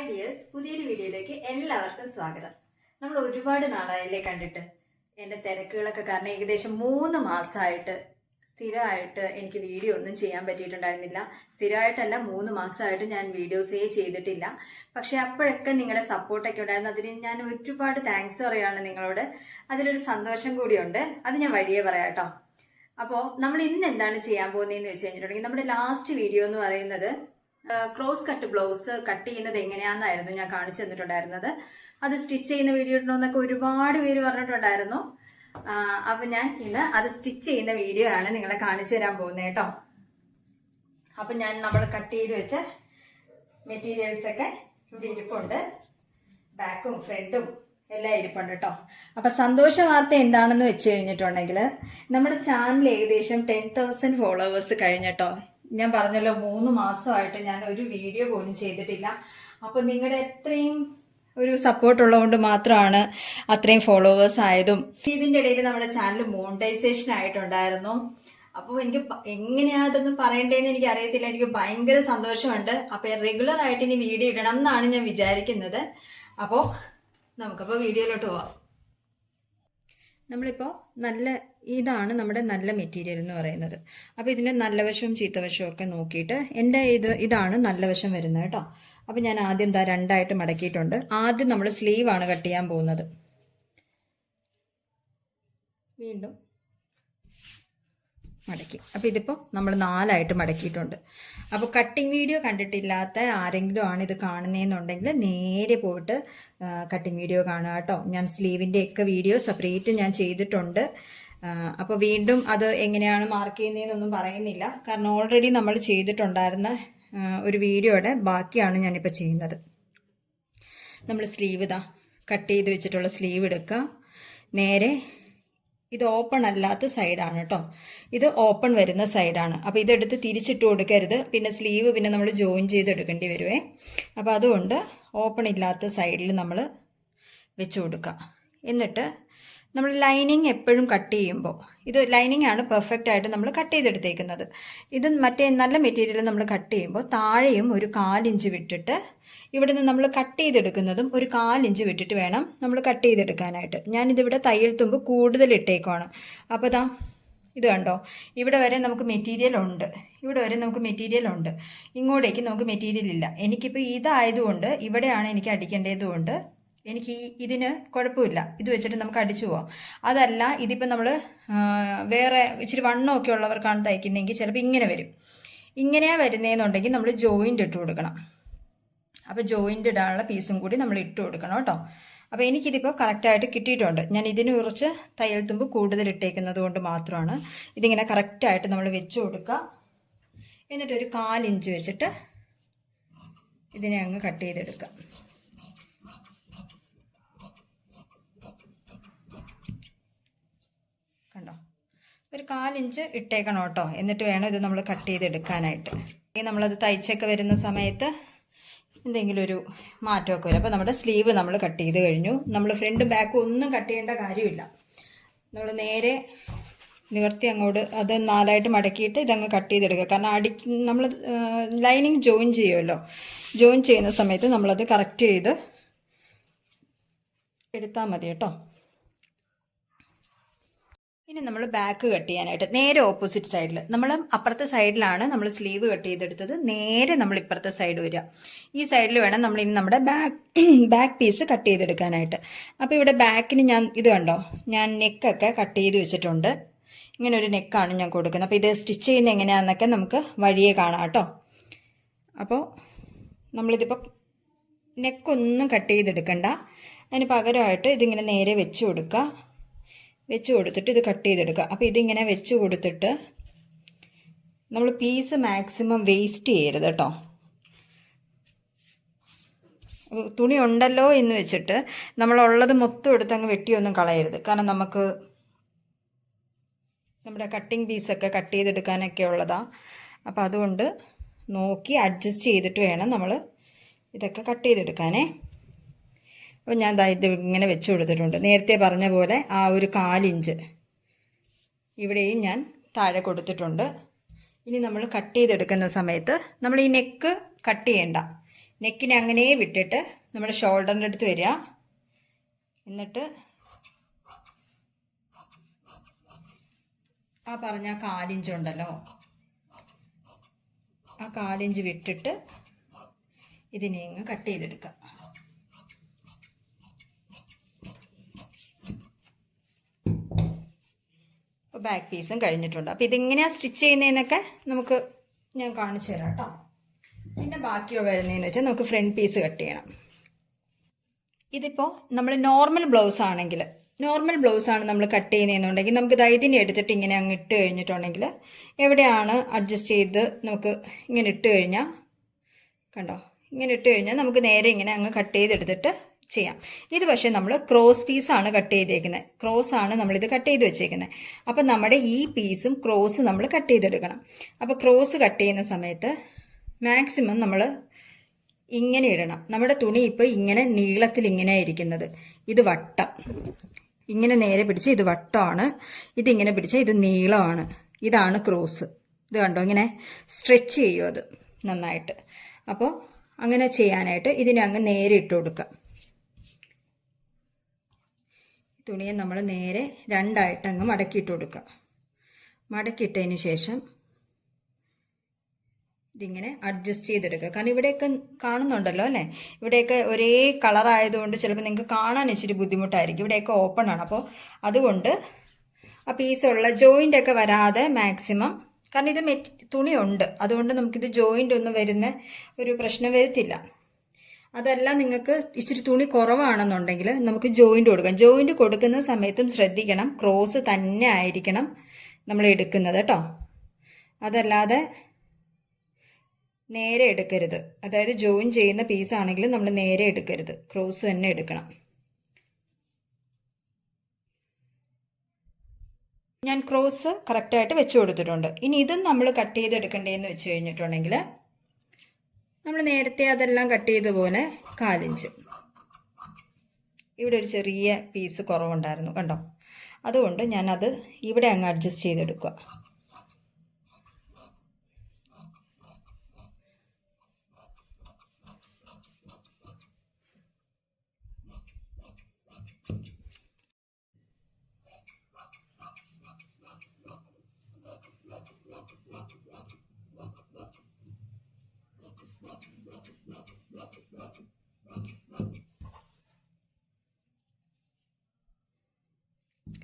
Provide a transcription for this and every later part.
Hi dears, പുതിയൊരു വീഡിയോയിലേക്ക് എല്ലാവർക്കും സ്വാഗതം. നമ്മൾ ഒരുപാട് നാളായല്ലേ കണ്ടിട്ട്. എൻ്റെ തിരക്കുകളൊക്കെ കാരണം ഏകദേശം 3 മാസമായിട്ട് സ്ഥിരമായിട്ട് എനിക്ക് വീഡിയോ ഒന്നും ചെയ്യാൻ പറ്റിയിട്ടുണ്ടായിരുന്നില്ല. സ്ഥിരമായിട്ടല്ല, 3 മാസമായിട്ട് ഞാൻ വീഡിയോസേ ചെയ്തിട്ടില്ല. പക്ഷെ അപ്പോഴൊക്കെ നിങ്ങളുടെ സപ്പോർട്ടൊക്കെ ഉണ്ടായിരുന്നു. അതിന് ഞാൻ ഒരുപാട് താങ്ക്സ് പറയുകയാണ് നിങ്ങളോട്. അതിലൊരു സന്തോഷം കൂടിയുണ്ട്. അത് ഞാൻ വഴിയേ പറയാം കേട്ടോ. അപ്പോൾ നമ്മൾ ഇന്ന് എന്താണ് ചെയ്യാൻ പോകുന്നതെന്ന് വെച്ച് കഴിഞ്ഞിട്ടുണ്ടെങ്കിൽ, നമ്മുടെ ലാസ്റ്റ് വീഡിയോ എന്ന് പറയുന്നത് ക്രോസ് കട്ട് ബ്ലൗസ് കട്ട് ചെയ്യുന്നത് എങ്ങനെയാണെന്നായിരുന്നു ഞാൻ കാണിച്ചു തന്നിട്ടുണ്ടായിരുന്നത്. അത് സ്റ്റിച്ച് ചെയ്യുന്ന വീഡിയോ ഇടണമെന്നൊക്കെ ഒരുപാട് പേര് പറഞ്ഞിട്ടുണ്ടായിരുന്നു. അപ്പൊ ഞാൻ ഇന്ന് അത് സ്റ്റിച്ച് ചെയ്യുന്ന വീഡിയോ ആണ് നിങ്ങളെ കാണിച്ചു തരാൻ പോകുന്നത് കേട്ടോ. അപ്പൊ നമ്മൾ കട്ട് ചെയ്ത് വെച്ച മെറ്റീരിയൽസ് ഒക്കെ ഇവിടെ ഇരിപ്പുണ്ട്. ബാക്കും ഫ്രണ്ടും എല്ലാം ഇരിപ്പുണ്ട് കേട്ടോ. അപ്പൊ സന്തോഷ വാർത്ത എന്താണെന്ന് വെച്ച് കഴിഞ്ഞിട്ടുണ്ടെങ്കിൽ, നമ്മുടെ ചാനൽ ഏകദേശം 10,000 ഫോളോവേഴ്സ് കഴിഞ്ഞിട്ടോ. ഞാൻ പറഞ്ഞല്ലോ, 3 മാസമായിട്ട് ഞാൻ ഒരു വീഡിയോ പോലും ചെയ്തിട്ടില്ല. അപ്പൊ നിങ്ങളുടെ എത്രയും ഒരു സപ്പോർട്ട് ഉള്ളതുകൊണ്ട് മാത്രമാണ് അത്രയും ഫോളോവേഴ്സ് ആയതും. ഇതിന്റെ ഇടയിൽ നമ്മുടെ ചാനൽ മോണിറ്റൈസേഷൻ ആയിട്ടുണ്ടായിരുന്നു. അപ്പോൾ എനിക്ക് എങ്ങനെയാ അതൊന്നും പറയണ്ടേന്ന് എനിക്ക് അറിയത്തില്ല. എനിക്ക് ഭയങ്കര സന്തോഷമുണ്ട്. അപ്പൊ റെഗുലർ ആയിട്ട് ഇനി വീഡിയോ ഇടണം എന്നാണ് ഞാൻ വിചാരിക്കുന്നത്. അപ്പോൾ നമുക്കപ്പോൾ വീഡിയോയിലോട്ട് പോവാം. നമ്മളിപ്പോൾ ഇതാണ് നമ്മുടെ നല്ല മെറ്റീരിയൽ എന്ന് പറയുന്നത്. അപ്പോൾ ഇതിൻ്റെ നല്ല വശവും ചീത്ത വശവും ഒക്കെ നോക്കിയിട്ട് എൻ്റെ ഇതാണ് നല്ല വശം വരുന്നത് കേട്ടോ. അപ്പോൾ ഞാൻ ആദ്യം രണ്ടായിട്ട് മടക്കിയിട്ടുണ്ട്. ആദ്യം നമ്മൾ സ്ലീവാണ് കട്ട് ചെയ്യാൻ പോകുന്നത്. വീണ്ടും മടക്കി. അപ്പോൾ ഇതിപ്പോൾ നമ്മൾ 4ആയിട്ട് മടക്കിയിട്ടുണ്ട്. അപ്പോൾ കട്ടിങ് വീഡിയോ കണ്ടിട്ടില്ലാത്ത ആരെങ്കിലും ആണ് ഇത് കാണുന്നതെന്നുണ്ടെങ്കിൽ നേരെ പോയിട്ട് കട്ടിങ് വീഡിയോ കാണുക കേട്ടോ. ഞാൻ സ്ലീവിൻ്റെ ഒക്കെ വീഡിയോ സെപ്പറേറ്റ് ഞാൻ ചെയ്തിട്ടുണ്ട്. അപ്പോൾ വീണ്ടും അത് എങ്ങനെയാണ് മാർക്ക് ചെയ്യുന്നതെന്നൊന്നും പറയുന്നില്ല. കാരണം ഓൾറെഡി നമ്മൾ ചെയ്തിട്ടുണ്ടായിരുന്ന ഒരു വീഡിയോയുടെ ബാക്കിയാണ് ഞാനിപ്പോൾ ചെയ്യുന്നത്. നമ്മൾ സ്ലീവ് കട്ട് ചെയ്ത് വെച്ചിട്ടുള്ള സ്ലീവ് എടുക്കുക. നേരെ ഇത് ഓപ്പൺ അല്ലാത്ത സൈഡാണ് കേട്ടോ. ഇത് ഓപ്പൺ വരുന്ന സൈഡാണ്. അപ്പോൾ ഇതെടുത്ത് തിരിച്ചിട്ട് കൊടുക്കരുത്. പിന്നെ സ്ലീവ് നമ്മൾ ജോയിൻ ചെയ്ത് എടുക്കേണ്ടി വരുവേ. അപ്പോൾ അതുകൊണ്ട് ഓപ്പൺ ഇല്ലാത്ത സൈഡിൽ നമ്മൾ വെച്ച് കൊടുക്കുക. എന്നിട്ട് നമ്മൾ ലൈനിങ് എപ്പോഴും കട്ട് ചെയ്യുമ്പോൾ, ഇത് ലൈനിങ് ആണ് പെർഫെക്റ്റ് ആയിട്ട് നമ്മൾ കട്ട് ചെയ്തെടുത്തേക്കുന്നത്. ഇത് മറ്റേ നല്ല മെറ്റീരിയൽ നമ്മൾ കട്ട് ചെയ്യുമ്പോൾ താഴെയും ഒരു 1/4 ഇഞ്ച് വിട്ടിട്ട്, ഇവിടെ നിന്ന് നമ്മൾ കട്ട് ചെയ്തെടുക്കുന്നതും ഒരു 1/4 ഇഞ്ച് വിട്ടിട്ട് വേണം നമ്മൾ കട്ട് ചെയ്തെടുക്കാനായിട്ട്. ഞാനിതിവിടെ തയ്യൽ തുമ്പ് കൂടുതൽ ഇട്ടേക്കുവാണ്. അപ്പോൾ ഇത് കണ്ടോ, ഇവിടെ വരെ നമുക്ക് മെറ്റീരിയൽ ഉണ്ട്. ഇവിടെ വരെ നമുക്ക് മെറ്റീരിയൽ ഉണ്ട്. ഇങ്ങോട്ടേക്ക് നമുക്ക് മെറ്റീരിയൽ ഇല്ല. എനിക്കിപ്പോൾ ഇതായതുകൊണ്ട് ഇവിടെയാണ് എനിക്ക് അടിക്കേണ്ടതുകൊണ്ട് എനിക്ക് ഇതിന് കുഴപ്പമില്ല. ഇത് വെച്ചിട്ട് നമുക്ക് അടിച്ചു പോവാം. അതല്ല, ഇതിപ്പോൾ നമ്മൾ വേറെ ഇച്ചിരി വണ്ണമൊക്കെ ഉള്ളവർക്കാണ് തയ്ക്കുന്നതെങ്കിൽ ചിലപ്പോൾ ഇങ്ങനെ വരും. ഇങ്ങനെയാണ് വരുന്നതെന്നുണ്ടെങ്കിൽ നമ്മൾ ജോയിൻ്റ് ഇട്ട് കൊടുക്കണം. അപ്പോൾ ജോയിൻ്റ് ഇടാനുള്ള പീസും കൂടി നമ്മൾ ഇട്ട് കൊടുക്കണം കേട്ടോ. അപ്പോൾ എനിക്കിതിപ്പോൾ കറക്റ്റായിട്ട് കിട്ടിയിട്ടുണ്ട്. ഞാൻ ഇതിന് കുറച്ച് തയ്യൽ തുമ്പ് കൂടുതൽ ഇട്ടേക്കുന്നത് കൊണ്ട് മാത്രമാണ്. ഇതിങ്ങനെ കറക്റ്റായിട്ട് നമ്മൾ വെച്ച് കൊടുക്കുക. എന്നിട്ടൊരു 1/4 ഇഞ്ച് വെച്ചിട്ട് ഇതിനെ അങ്ങ് കട്ട് ചെയ്തെടുക്കുക. കണ്ടോ, ഒരു 1/4 ഇഞ്ച് ഇട്ടേക്കണം കേട്ടോ. എന്നിട്ട് വേണം ഇത് നമ്മൾ കട്ട് ചെയ്തെടുക്കാനായിട്ട്. നമ്മളത് തയ്ച്ചൊക്കെ വരുന്ന സമയത്ത് എന്തെങ്കിലും ഒരു മാറ്റമൊക്കെ വരും. അപ്പോൾ നമ്മുടെ സ്ലീവ് നമ്മൾ കട്ട് ചെയ്ത് കഴിഞ്ഞു. നമ്മൾ ഫ്രണ്ടും ബാക്കും ഒന്നും കട്ട് ചെയ്യേണ്ട കാര്യമില്ല. നമ്മൾ നേരെ നിവർത്തി അങ്ങോട്ട് അത് 4ആയിട്ട് മടക്കിയിട്ട് ഇതങ്ങ് കട്ട് ചെയ്തെടുക്കുക. കാരണം നമ്മൾ ലൈനിങ് ജോയിൻ ചെയ്യുമല്ലോ. ജോയിൻ ചെയ്യുന്ന സമയത്ത് നമ്മളത് കറക്റ്റ് ചെയ്ത് എടുത്താൽ മതി കേട്ടോ. ഇനി നമ്മൾ ബാക്ക് കട്ട് ചെയ്യാനായിട്ട് നേരെ ഓപ്പോസിറ്റ് സൈഡിൽ, നമ്മൾ അപ്പുറത്തെ സൈഡിലാണ് നമ്മൾ സ്ലീവ് കട്ട് ചെയ്തെടുത്തത്. നേരെ നമ്മൾ ഇപ്പുറത്തെ സൈഡ് വരിക. ഈ സൈഡിൽ വേണം നമ്മൾ ഇനി നമ്മുടെ ബാക്ക് പീസ് കട്ട് ചെയ്തെടുക്കാനായിട്ട്. അപ്പോൾ ഇവിടെ ബാക്കിന് ഇത് കണ്ടോ, ഞാൻ നെക്കൊക്കെ കട്ട് ചെയ്ത് വെച്ചിട്ടുണ്ട്. ഇങ്ങനെ ഒരു നെക്കാണ് ഞാൻ കൊടുക്കുന്നത്. അപ്പോൾ ഇത് സ്റ്റിച്ച് ചെയ്യുന്നത് എങ്ങനെയാണെന്നൊക്കെ നമുക്ക് വഴിയെ കാണാം കേട്ടോ. അപ്പോൾ നമ്മളിതിപ്പോൾ നെക്കൊന്നും കട്ട് ചെയ്തെടുക്കണ്ട. അതിന് പകരമായിട്ട് ഇതിങ്ങനെ നേരെ വെച്ച് കൊടുക്കുക. വെച്ച് കൊടുത്തിട്ട് ഇത് കട്ട് ചെയ്തെടുക്കുക. അപ്പോൾ ഇതിങ്ങനെ വെച്ച് കൊടുത്തിട്ട് നമ്മൾ പീസ് മാക്സിമം വേസ്റ്റ് ചെയ്യരുത് കേട്ടോ. തുണി ഉണ്ടല്ലോ എന്ന് വെച്ചിട്ട് നമ്മളുള്ളത് മൊത്തം എടുത്തങ്ങ് വെട്ടിയൊന്നും കളയരുത്. കാരണം നമുക്ക് നമ്മുടെ കട്ടിങ് പീസൊക്കെ കട്ട് ചെയ്തെടുക്കാനൊക്കെ ഉള്ളതാണ്. അപ്പോൾ അതുകൊണ്ട് നോക്കി അഡ്ജസ്റ്റ് ചെയ്തിട്ട് വേണം നമ്മൾ ഇതൊക്കെ കട്ട് ചെയ്തെടുക്കാനേ. അപ്പോൾ ഞാൻ ഇത് ഇങ്ങനെ വെച്ച് കൊടുത്തിട്ടുണ്ട്. നേരത്തെ പറഞ്ഞ പോലെ ആ ഒരു 1/4 ഇഞ്ച് ഇവിടെയും ഞാൻ താഴെ കൊടുത്തിട്ടുണ്ട്. ഇനി നമ്മൾ കട്ട് ചെയ്തെടുക്കുന്ന സമയത്ത് നമ്മൾ ഈ നെക്ക് കട്ട് ചെയ്യണ്ട. നെക്കിനെ അങ്ങനെ വിട്ടിട്ട് നമ്മുടെ ഷോൾഡറിൻ്റെ അടുത്ത് വരിക. എന്നിട്ട് ആ പറഞ്ഞ 1/4 ഇഞ്ച് ഉണ്ടല്ലോ, ആ 1/4 ഇഞ്ച് വിട്ടിട്ട് ഇതിനെ അങ്ങ് കട്ട് ചെയ്തെടുക്കാം. അപ്പോൾ ബാക്ക് പീസും കഴിഞ്ഞിട്ടുണ്ട്. അപ്പോൾ ഇതിങ്ങനെയാണ് സ്റ്റിച്ച് ചെയ്യുന്നതെന്നൊക്കെ ഞാൻ കാണിച്ചു തരാം കേട്ടോ. പിന്നെ ബാക്കി വരുന്നതെന്ന് വെച്ചാൽ നമുക്ക് ഫ്രണ്ട് പീസ് കട്ട് ചെയ്യണം. ഇതിപ്പോൾ നമ്മൾ നോർമൽ ബ്ലൗസ് ആണ് നമ്മൾ കട്ട് ചെയ്യുന്നതെന്നുണ്ടെങ്കിൽ നമുക്ക് ഇതിനെ എടുത്തിട്ട് ഇങ്ങനെ അങ്ങ് ഇട്ട് കഴിഞ്ഞിട്ടുണ്ടെങ്കിൽ എവിടെയാണ് അഡ്ജസ്റ്റ് ചെയ്ത് നമുക്ക് ഇങ്ങനെ ഇട്ട് കഴിഞ്ഞാൽ കണ്ടോ, ഇങ്ങനെ ഇട്ട് കഴിഞ്ഞാൽ നമുക്ക് നേരെ ഇങ്ങനെ അങ്ങ് കട്ട് ചെയ്തെടുത്തിട്ട് ചെയ്യാം. ഇത് പക്ഷേ നമ്മൾ ക്രോസ് പീസാണ് കട്ട് ചെയ്തേക്കുന്നത്, ക്രോസ് ആണ് നമ്മളിത് കട്ട് ചെയ്ത് വെച്ചേക്കുന്നത്. അപ്പം നമ്മുടെ ഈ പീസും ക്രോസ് നമ്മൾ കട്ട് ചെയ്തെടുക്കണം. അപ്പോൾ ക്രോസ് കട്ട് ചെയ്യുന്ന സമയത്ത് മാക്സിമം നമ്മൾ ഇങ്ങനെ ഇടണം. നമ്മുടെ തുണി ഇപ്പോൾ ഇങ്ങനെ നീളത്തിൽ ഇങ്ങനെയാണ് ഇരിക്കുന്നത്, ഇത് വട്ടം, ഇങ്ങനെ നേരെ പിടിച്ച് ഇത് വട്ടമാണ്, ഇതിങ്ങനെ പിടിച്ച് ഇത് നീളമാണ്, ഇതാണ് ക്രോസ്. ഇത് കണ്ടോ, ഇങ്ങനെ സ്ട്രെച്ച് ചെയ്യും അത് നന്നായിട്ട്. അപ്പോൾ അങ്ങനെ ചെയ്യാനായിട്ട് ഇതിനെ അങ്ങ് നേരെ ഇട്ട് കൊടുക്കാം. തുണിയെ നമ്മൾ നേരെ രണ്ടായിട്ട് അങ്ങ് മടക്കിയിട്ട് കൊടുക്കുക. മടക്കിയിട്ടതിന് ശേഷം ഇതിങ്ങനെ അഡ്ജസ്റ്റ് ചെയ്തെടുക്കുക. കാരണം ഇവിടെയൊക്കെ കാണുന്നുണ്ടല്ലോ അല്ലേ, ഇവിടെയൊക്കെ ഒരേ കളർ ആയതുകൊണ്ട് ചിലപ്പോൾ നിങ്ങൾക്ക് കാണാൻ ഇച്ചിരി ബുദ്ധിമുട്ടായിരിക്കും. ഇവിടെയൊക്കെ ഓപ്പൺ ആണ്. അപ്പോൾ അതുകൊണ്ട് ആ പീസുള്ള ജോയിൻ്റ് ഒക്കെ വരാതെ മാക്സിമം, കാരണം ഇത് തുണിയുണ്ട്, അതുകൊണ്ട് നമുക്കിത് ജോയിൻ്റ് ഒന്നും വരുന്ന ഒരു പ്രശ്നം വരത്തില്ല. അതല്ല നിങ്ങൾക്ക് ഇച്ചിരി തുണി കുറവാണെന്നുണ്ടെങ്കിൽ നമുക്ക് ജോയിൻ്റ് കൊടുക്കാം. ജോയിൻ്റ് കൊടുക്കുന്ന സമയത്തും ശ്രദ്ധിക്കണം, ക്രോസ് തന്നെ ആയിരിക്കണം നമ്മൾ എടുക്കുന്നത് കേട്ടോ. അതല്ലാതെ നേരെ എടുക്കരുത്. അതായത് ജോയിൻ ചെയ്യുന്ന പീസാണെങ്കിലും നമ്മൾ നേരെ എടുക്കരുത്, ക്രോസ് തന്നെ എടുക്കണം. ഞാൻ ക്രോസ് കറക്റ്റായിട്ട് വെച്ച് കൊടുത്തിട്ടുണ്ട്. ഇനി ഇതും നമ്മൾ കട്ട് ചെയ്തെടുക്കേണ്ടതെന്ന് വെച്ച് കഴിഞ്ഞിട്ടുണ്ടെങ്കിൽ നമ്മൾ നേരത്തെ അതെല്ലാം കട്ട് ചെയ്ത പോലെ 1/4 ഇഞ്ച്, ഇവിടെ ഒരു ചെറിയ പീസ് കുറവുണ്ടായിരുന്നു കണ്ടോ, അതുകൊണ്ട് ഞാനത് ഇവിടെ അങ്ങ് അഡ്ജസ്റ്റ് ചെയ്തെടുക്കുക.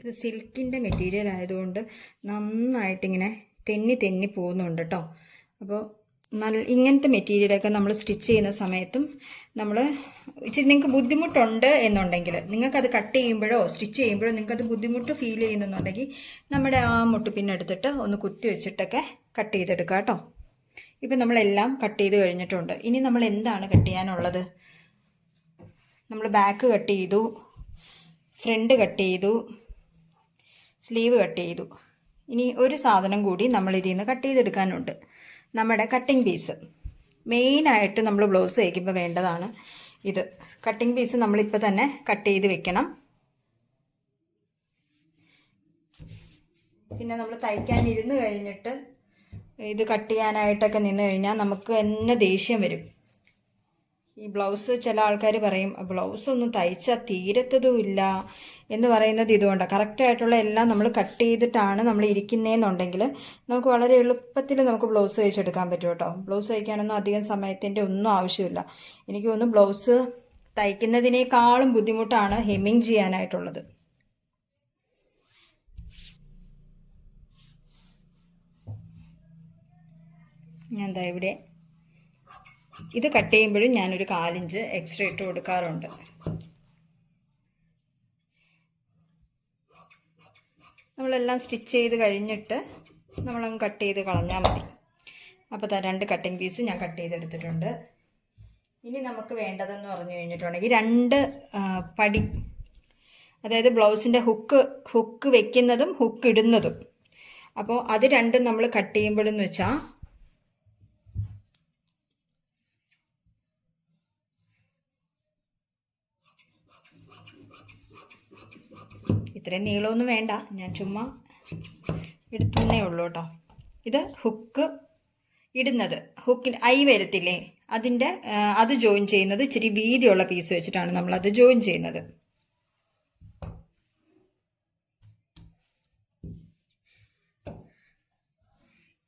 ഇത് സിൽക്കിൻ്റെ മെറ്റീരിയൽ ആയതുകൊണ്ട് നന്നായിട്ടിങ്ങനെ തെന്നി പോകുന്നുണ്ട് കേട്ടോ. അപ്പോൾ ഇങ്ങനത്തെ മെറ്റീരിയലൊക്കെ നമ്മൾ സ്റ്റിച്ച് ചെയ്യുന്ന സമയത്തും നമ്മൾ ഇച്ചിരി നിങ്ങൾക്ക് ബുദ്ധിമുട്ടുണ്ട് എന്നുണ്ടെങ്കിൽ, നിങ്ങൾക്കത് കട്ട് ചെയ്യുമ്പോഴോ സ്റ്റിച്ച് ചെയ്യുമ്പോഴോ നിങ്ങൾക്കത് ബുദ്ധിമുട്ട് ഫീൽ ചെയ്യുന്നുണ്ടെങ്കിൽ നമ്മുടെ ആ മുട്ടുപിന്നെടുത്തിട്ട് ഒന്ന് കുത്തി വെച്ചിട്ടൊക്കെ കട്ട് ചെയ്തെടുക്കുക കേട്ടോ. ഇപ്പം നമ്മളെല്ലാം കട്ട് ചെയ്ത് കഴിഞ്ഞിട്ടുണ്ട്. ഇനി നമ്മൾ എന്താണ് കട്ട് ചെയ്യാനുള്ളത്? നമ്മൾ ബാക്ക് കട്ട് ചെയ്തു, ഫ്രണ്ട് കട്ട് ചെയ്തു, സ്ലീവ് കട്ട് ചെയ്തു. ഇനി ഒരു സാധനം കൂടി നമ്മൾ ഇതിൽ നിന്ന് കട്ട് ചെയ്തെടുക്കാനുണ്ട്, നമ്മുടെ കട്ടിംഗ് പീസ്. മെയിനായിട്ട് നമ്മൾ ബ്ലൗസ് തയ്ക്കുമ്പോൾ വേണ്ടതാണ് ഇത്. കട്ടിംഗ് പീസ് നമ്മളിപ്പോൾ തന്നെ കട്ട് ചെയ്ത് വെക്കണം. പിന്നെ നമ്മൾ തയ്ക്കാൻ ഇരുന്ന് കഴിഞ്ഞിട്ട് ഇത് കട്ട് ചെയ്യാനായിട്ടൊക്കെ നിന്ന് കഴിഞ്ഞാൽ നമുക്ക് തന്നെ ദേഷ്യം വരും. ഈ ബ്ലൗസ് ചില ആൾക്കാർ പറയും ബ്ലൗസ് ഒന്നും തയ്ച്ചാൽ തീരത്തതുമില്ല എന്ന് പറയുന്നത് ഇതുകൊണ്ടാണ്. കറക്റ്റായിട്ടുള്ള എല്ലാം നമ്മൾ കട്ട് ചെയ്തിട്ടാണ് നമ്മൾ ഇരിക്കുന്നതെന്നുണ്ടെങ്കിൽ നമുക്ക് വളരെ എളുപ്പത്തിൽ നമുക്ക് ബ്ലൗസ് തയ്ച്ചെടുക്കാൻ പറ്റും കേട്ടോ. ബ്ലൗസ് തയ്ക്കാനൊന്നും അധികം സമയത്തിൻ്റെ ഒന്നും ആവശ്യമില്ല. എനിക്ക് തോന്നുന്നു ബ്ലൗസ് തയ്ക്കുന്നതിനേക്കാളും ബുദ്ധിമുട്ടാണ് ഹെമ്മിങ് ചെയ്യാനായിട്ടുള്ളത്. ഞാൻ എന്താ ഇവിടെ ഇത് കട്ട് ചെയ്യുമ്പോഴും ഞാനൊരു 1/4 ഇഞ്ച് എക്സ്ട്രാ ഇട്ട് കൊടുക്കാറുണ്ട്. നമ്മളെല്ലാം സ്റ്റിച്ച് ചെയ്ത് കഴിഞ്ഞിട്ട് നമ്മളങ്ങ് കട്ട് ചെയ്ത് കളഞ്ഞാൽ മതി. അപ്പോൾ 2 കട്ടിങ് പീസ് ഞാൻ കട്ട് ചെയ്തെടുത്തിട്ടുണ്ട്. ഇനി നമുക്ക് വേണ്ടതെന്ന് പറഞ്ഞു കഴിഞ്ഞിട്ടുണ്ടെങ്കിൽ 2 പടി, അതായത് ബ്ലൗസിൻ്റെ ഹുക്ക് വെക്കുന്നതും ഹുക്ക് ഇടുന്നതും. അപ്പോൾ അത് രണ്ടും നമ്മൾ കട്ട് ചെയ്യുമ്പോഴെന്ന് വെച്ചാൽ ഇത്രയും നീളമൊന്നും വേണ്ട, ഞാൻ ചുമ്മാ എടുത്തുന്നേ ഉള്ളൂ കേട്ടോ. ഇത് ഹുക്ക് ഇടുന്നത്, ഹുക്കിൽ ഐ വരത്തില്ലേ, അത് ജോയിൻ ചെയ്യുന്നത് ഇച്ചിരി വീതിയുള്ള പീസ് വെച്ചിട്ടാണ് നമ്മളത് ജോയിൻ ചെയ്യുന്നത്.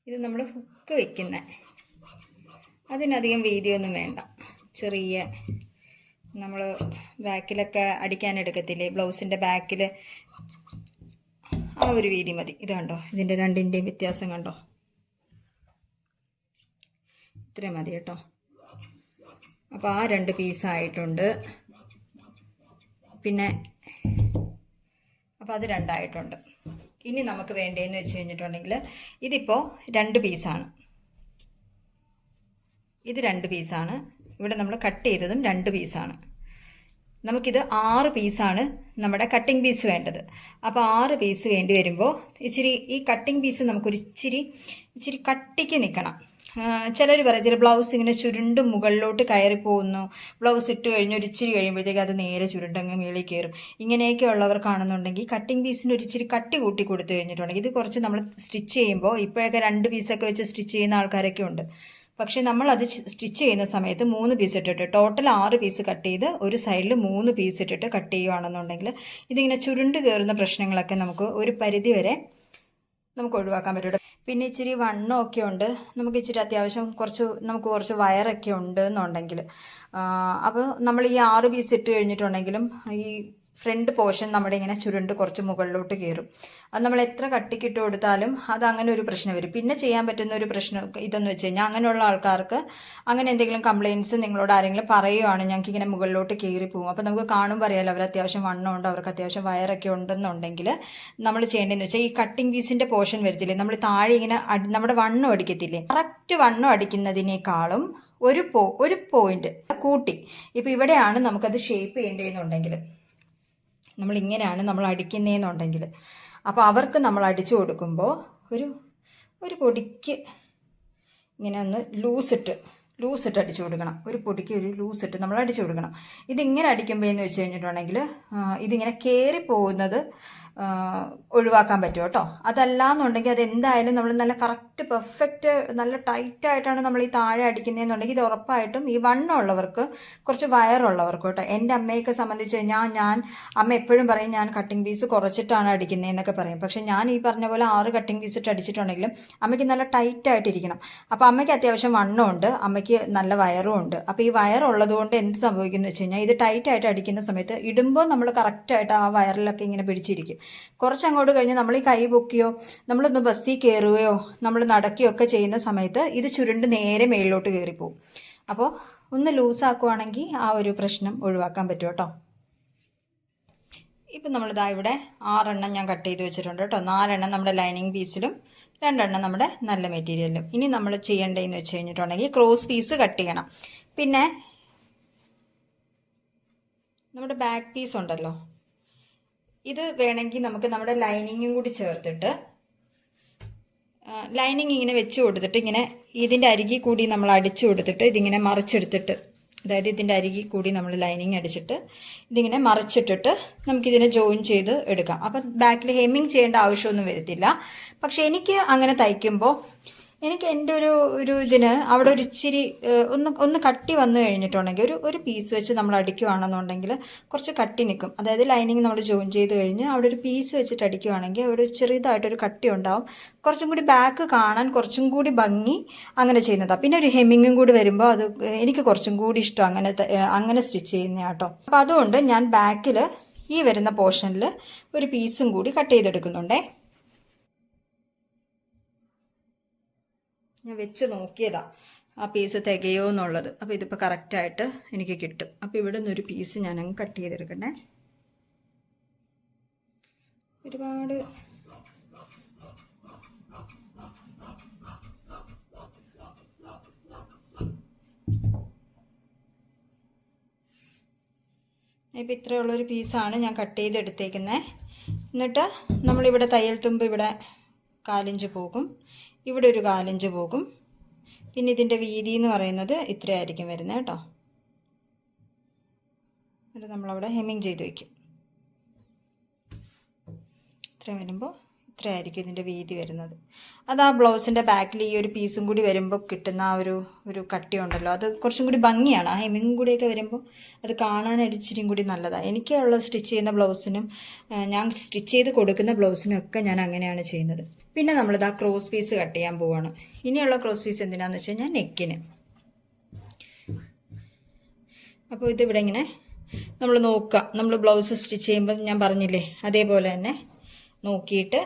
ഇത് നമ്മൾ ഹുക്ക് വെക്കുന്ന, അതിനധികം വീതിയൊന്നും വേണ്ട. ചെറിയ നമ്മൾ ബാക്കിലൊക്കെ അടിക്കാൻ എടുക്കത്തില്ലേ, ബ്ലൗസിൻ്റെ ബാക്കിൽ, ആ ഒരു വീതി മതി. ഇത് കണ്ടോ, ഇതിൻ്റെ രണ്ടിൻ്റെയും വ്യത്യാസം കണ്ടോ, ഇത്രയും മതി കേട്ടോ. അപ്പോൾ ആ 2 പീസായിട്ടുണ്ട്. പിന്നെ അപ്പോൾ അത് 2 ആയിട്ടുണ്ട്. ഇനി നമുക്ക് വേണ്ടതെന്ന് വെച്ച് കഴിഞ്ഞിട്ടുണ്ടെങ്കിൽ ഇതിപ്പോൾ 2 പീസാണ്. ഇത് 2 പീസാണ്. ഇവിടെ നമ്മൾ കട്ട് ചെയ്തതും 2 പീസാണ്. നമുക്കിത് 6 പീസാണ് നമ്മുടെ കട്ടിംഗ് പീസ് വേണ്ടത്. അപ്പോൾ 6 പീസ് വേണ്ടി വരുമ്പോൾ ഈ കട്ടിംഗ് പീസ് നമുക്കൊരു ഇച്ചിരി കട്ടിക്ക് നിൽക്കണം. ചിലർ പറയത്തില്ല, ബ്ലൗസ് ഇങ്ങനെ ചുരുണ്ട് മുകളിലോട്ട് കയറി പോകുന്നു, ബ്ലൗസ് ഇട്ട് കഴിഞ്ഞ് ഒരു ഇച്ചിരി കഴിയുമ്പോഴത്തേക്ക് അത് നേരെ ചുരുണ്ടങ്ങ് മേളിൽ കയറും. ഇങ്ങനെയൊക്കെ ഉള്ളവർക്കാണെന്നുണ്ടെങ്കിൽ കട്ടിംഗ് പീസിന് ഒരു ഇച്ചിരി കട്ടി കൂട്ടി കൊടുത്തു കഴിഞ്ഞിട്ടുണ്ടെങ്കിൽ ഇത് കുറച്ച് നമ്മൾ സ്റ്റിച്ച് ചെയ്യുമ്പോൾ, ഇപ്പോഴൊക്കെ 2 പീസൊക്കെ വെച്ച് സ്റ്റിച്ച് ചെയ്യുന്ന ആൾക്കാരൊക്കെ ഉണ്ട്. പക്ഷെ നമ്മളത് സ്റ്റിച്ച് ചെയ്യുന്ന സമയത്ത് 3 പീസ് ഇട്ടിട്ട്, ടോട്ടൽ 6 പീസ് കട്ട് ചെയ്ത് ഒരു സൈഡിൽ 3 പീസ് ഇട്ടിട്ട് കട്ട് ചെയ്യുകയാണെന്നുണ്ടെങ്കിൽ ഇതിങ്ങനെ ചുരുണ്ട് കയറുന്ന പ്രശ്നങ്ങളൊക്കെ നമുക്ക് ഒരു പരിധി വരെ നമുക്ക് ഒഴിവാക്കാൻ പറ്റും. പിന്നെ ഇച്ചിരി വണ്ണമൊക്കെ ഉണ്ട്, നമുക്ക് ഇച്ചിരി അത്യാവശ്യം നമുക്ക് കുറച്ച് വയറൊക്കെ ഉണ്ട് എന്നുണ്ടെങ്കിൽ, അപ്പോൾ നമ്മൾ ഈ 6 പീസ് ഇട്ട് കഴിഞ്ഞിട്ടുണ്ടെങ്കിലും ഈ ഫ്രണ്ട് പോർഷൻ നമ്മുടെ ഇങ്ങനെ ചുരുണ്ട് കുറച്ച് മുകളിലോട്ട് കയറും. അത് നമ്മൾ എത്ര കട്ടിക്കിട്ട് കൊടുത്താലും അത് അങ്ങനെ ഒരു പ്രശ്നം വരും. പിന്നെ ചെയ്യാൻ പറ്റുന്ന ഒരു പ്രശ്നം ഇതെന്ന് വെച്ച് കഴിഞ്ഞാൽ, അങ്ങനെയുള്ള ആൾക്കാർക്ക് അങ്ങനെ എന്തെങ്കിലും കംപ്ലയിൻറ്റ്സ് നിങ്ങളോട് ആരെങ്കിലും പറയുവാണ്, ഞങ്ങൾക്ക് ഇങ്ങനെ മുകളിലോട്ട് കയറി പോകും, അപ്പോൾ നമുക്ക് കാണുമ്പോൾ അറിയാലോ അവർ അത്യാവശ്യം വണ്ണമുണ്ട്, അവർക്ക് അത്യാവശ്യം വയറൊക്കെ ഉണ്ടെന്നുണ്ടെങ്കിൽ നമ്മൾ ചെയ്യേണ്ടതെന്ന് വെച്ചാൽ ഈ കട്ടിംഗ് പീസിൻ്റെ പോർഷൻ വരത്തില്ലേ, നമ്മൾ താഴെ ഇങ്ങനെ നമ്മുടെ വണ്ണം അടിക്കത്തില്ലേ, കറക്റ്റ് വണ്ണം അടിക്കുന്നതിനേക്കാളും ഒരു പോയിന്റ് കൂട്ടി, ഇപ്പോൾ ഇവിടെയാണ് നമുക്കത് ഷേപ്പ് ചെയ്യേണ്ടതെന്നുണ്ടെങ്കിൽ, നമ്മളിങ്ങനെയാണ് നമ്മൾ അടിക്കുന്നതെന്നുണ്ടെങ്കിൽ, അപ്പോൾ അവർക്ക് നമ്മൾ അടിച്ചു കൊടുക്കുമ്പോൾ ഒരു പൊടിക്ക് ഇങ്ങനെ ഒന്ന് ലൂസിട്ട് അടിച്ചു കൊടുക്കണം. ഒരു പൊടിക്ക് ഒരു ലൂസിട്ട് നമ്മൾ അടിച്ചു കൊടുക്കണം. ഇതിങ്ങനെ അടിക്കുമ്പോൾ എന്ന് വെച്ച് കഴിഞ്ഞിട്ടുണ്ടെങ്കിൽ ഇതിങ്ങനെ കയറി പോകുന്നത് ഒഴിവാക്കാൻ പറ്റും കേട്ടോ. അതല്ലാന്നുണ്ടെങ്കിൽ അതെന്തായാലും നമ്മൾ നല്ല കറക്റ്റ് പെർഫെക്റ്റ് നല്ല ടൈറ്റായിട്ടാണ് നമ്മൾ ഈ താഴെ അടിക്കുന്നതെന്നുണ്ടെങ്കിൽ ഇത് ഉറപ്പായിട്ടും ഈ വണ്ണമുള്ളവർക്ക്, കുറച്ച് വയറുള്ളവർക്ക് കേട്ടോ. എൻ്റെ അമ്മയൊക്കെ സംബന്ധിച്ച് ഞാൻ അമ്മ എപ്പോഴും പറയും ഞാൻ കട്ടിംഗ് പീസ് കുറച്ചിട്ടാണ് അടിക്കുന്നതെന്നൊക്കെ പറയും. പക്ഷെ ഞാൻ ഈ പറഞ്ഞ പോലെ 6 കട്ടിംഗ് പീസ് ഇട്ട് അടിച്ചിട്ടുണ്ടെങ്കിലും അമ്മയ്ക്ക് നല്ല ടൈറ്റായിട്ടിരിക്കണം. അപ്പോൾ അമ്മയ്ക്ക് അത്യാവശ്യം വണ്ണമുണ്ട്, അമ്മയ്ക്ക് നല്ല വയറും ഉണ്ട്. അപ്പോൾ ഈ വയറുള്ളത് കൊണ്ട് എന്ത് സംഭവിക്കുന്നു വെച്ച് കഴിഞ്ഞാൽ, ഇത് ടൈറ്റായിട്ട് അടിക്കുന്ന സമയത്ത് ഇടുമ്പോൾ നമ്മൾ കറക്റ്റായിട്ട് ആ വയറിലൊക്കെ ഇങ്ങനെ പിടിച്ചിരിക്കും. കുറച്ചങ്ങോട്ട് കഴിഞ്ഞ് നമ്മൾ ഈ കൈ പൊക്കിയോ നമ്മളൊന്ന് ബസ്സിൽ കയറുകയോ നമ്മൾ നടക്കുകയോ ഒക്കെ ചെയ്യുന്ന സമയത്ത് ഇത് ചുരുണ്ട് നേരെ മേളിലോട്ട് കയറിപ്പോവും. അപ്പോൾ ഒന്ന് ലൂസാക്കുവാണെങ്കിൽ ആ ഒരു പ്രശ്നം ഒഴിവാക്കാൻ പറ്റും കേട്ടോ. ഇപ്പം നമ്മളിതാ ഇവിടെ 6 എണ്ണം ഞാൻ കട്ട് ചെയ്ത് വെച്ചിട്ടുണ്ട് കേട്ടോ. 4 എണ്ണം നമ്മുടെ ലൈനിങ് പീസിലും 2 എണ്ണം നമ്മുടെ നല്ല മെറ്റീരിയലിലും. ഇനി നമ്മൾ ചെയ്യേണ്ടതെന്ന് വെച്ച് കഴിഞ്ഞിട്ടുണ്ടെങ്കിൽ ക്രോസ് പീസ് കട്ട് ചെയ്യണം. പിന്നെ നമ്മുടെ ബാക്ക് പീസ് ഉണ്ടല്ലോ, ഇത് വേണമെങ്കിൽ നമുക്ക് നമ്മുടെ ലൈനിങ്ങും കൂടി ചേർത്തിട്ട് ലൈനിങ് ഇങ്ങനെ വെച്ച് കൊടുത്തിട്ട് ഇങ്ങനെ ഇതിൻ്റെ അരികിൽ കൂടി നമ്മൾ അടിച്ചു കൊടുത്തിട്ട് ഇതിങ്ങനെ മറിച്ചെടുത്തിട്ട്, അതായത് ഇതിൻ്റെ അരികിൽ കൂടി നമ്മൾ ലൈനിങ് അടിച്ചിട്ട് ഇതിങ്ങനെ മറിച്ചിട്ടിട്ട് നമുക്കിതിനെ ജോയിൻ ചെയ്ത് എടുക്കാം. അപ്പം ബാക്കിൽ ഹെമ്മിങ് ചെയ്യേണ്ട ആവശ്യമൊന്നും വരത്തില്ല. പക്ഷെ എനിക്ക് അങ്ങനെ തയ്ക്കുമ്പോൾ എനിക്ക് എൻ്റെ ഒരു ഇതിന് അവിടെ ഒരു ഇച്ചിരി ഒന്ന് കട്ടി വന്നു കഴിഞ്ഞിട്ടുണ്ടെങ്കിൽ ഒരു പീസ് വെച്ച് നമ്മൾ അടിക്കുകയാണെന്നുണ്ടെങ്കിൽ കുറച്ച് കട്ടി നിൽക്കും. അതായത് ലൈനിങ് നമ്മൾ ജോയിൻ ചെയ്ത് കഴിഞ്ഞ് അവിടെ ഒരു പീസ് വെച്ചിട്ട് അടിക്കുകയാണെങ്കിൽ അവിടെ ചെറുതായിട്ടൊരു കട്ടി ഉണ്ടാവും. കുറച്ചും കൂടി ബാക്ക് കാണാൻ കുറച്ചും കൂടി ഭംഗി അങ്ങനെ ചെയ്യുന്നതാണ്. പിന്നെ ഒരു ഹെമ്മിങ്ങും കൂടി വരുമ്പോൾ അത് എനിക്ക് കുറച്ചും കൂടി ഇഷ്ടം അങ്ങനെ സ്റ്റിച്ച് ചെയ്യുന്ന കേട്ടോ. അപ്പോൾ അതുകൊണ്ട് ഞാൻ ബാക്കിൽ ഈ വരുന്ന പോർഷനിൽ ഒരു പീസും കൂടി കട്ട് ചെയ്തെടുക്കുന്നുണ്ടേ. ഞാൻ വെച്ച് നോക്കിയതാ ആ പീസ് തികയോ എന്നുള്ളത്. അപ്പോൾ ഇതിപ്പോൾ കറക്റ്റായിട്ട് എനിക്ക് കിട്ടും. അപ്പോൾ ഇവിടെ നിന്നൊരു പീസ് ഞാൻ അങ്ങ് കട്ട് ചെയ്തെടുക്കണേ. ഒരുപാട് ഇപ്പോൾ ഇത്രയുള്ളൊരു പീസാണ് ഞാൻ കട്ട് ചെയ്തെടുത്തേക്കുന്നത്. എന്നിട്ട് നമ്മളിവിടെ തയ്യൽ തുമ്പ് ഇവിടെ 1/4 ഇഞ്ച് പോകും, ഇവിടെ ഒരു 1/4 ഇഞ്ച് പോകും. പിന്നെ ഇതിൻ്റെ വീതി എന്ന് പറയുന്നത് ഇത്രയായിരിക്കും വരുന്നത് കേട്ടോ. എന്നിട്ട് നമ്മളവിടെ ഹെമ്മിങ് ചെയ്ത് വയ്ക്കും. ഇത്രയും വരുമ്പോൾ ഇത്രയായിരിക്കും ഇതിൻ്റെ വീതി വരുന്നത്. അത് ആ ബ്ലൗസിൻ്റെ ബാക്കിൽ ഈ ഒരു പീസും കൂടി വരുമ്പോൾ കിട്ടുന്ന ആ ഒരു കട്ടി ഉണ്ടല്ലോ, അത് കുറച്ചും കൂടി ഭംഗിയാണ്. ആ ഹെമ്മിങ്ങും കൂടിയൊക്കെ വരുമ്പോൾ അത് കാണാനായിട്ട് ഇച്ചിരിയും കൂടി നല്ലതാണ്. എനിക്കുള്ള സ്റ്റിച്ച് ചെയ്യുന്ന ബ്ലൗസിനും ഞാൻ സ്റ്റിച്ച് ചെയ്ത് കൊടുക്കുന്ന ബ്ലൗസിനും ഒക്കെ ഞാൻ അങ്ങനെയാണ് ചെയ്യുന്നത്. പിന്നെ നമ്മളിത് ആ ക്രോസ് പീസ് കട്ട് ചെയ്യാൻ പോവാണ്. ഇനിയുള്ള ക്രോസ് പീസ് എന്തിനാന്ന് വെച്ച് കഴിഞ്ഞാൽ നെക്കിന്. അപ്പോൾ ഇതിവിടെ ഇങ്ങനെ നമ്മൾ നോക്കുക, നമ്മൾ ബ്ലൗസ് സ്റ്റിച്ച് ചെയ്യുമ്പോൾ ഞാൻ പറഞ്ഞില്ലേ അതേപോലെ തന്നെ നോക്കിയിട്ട്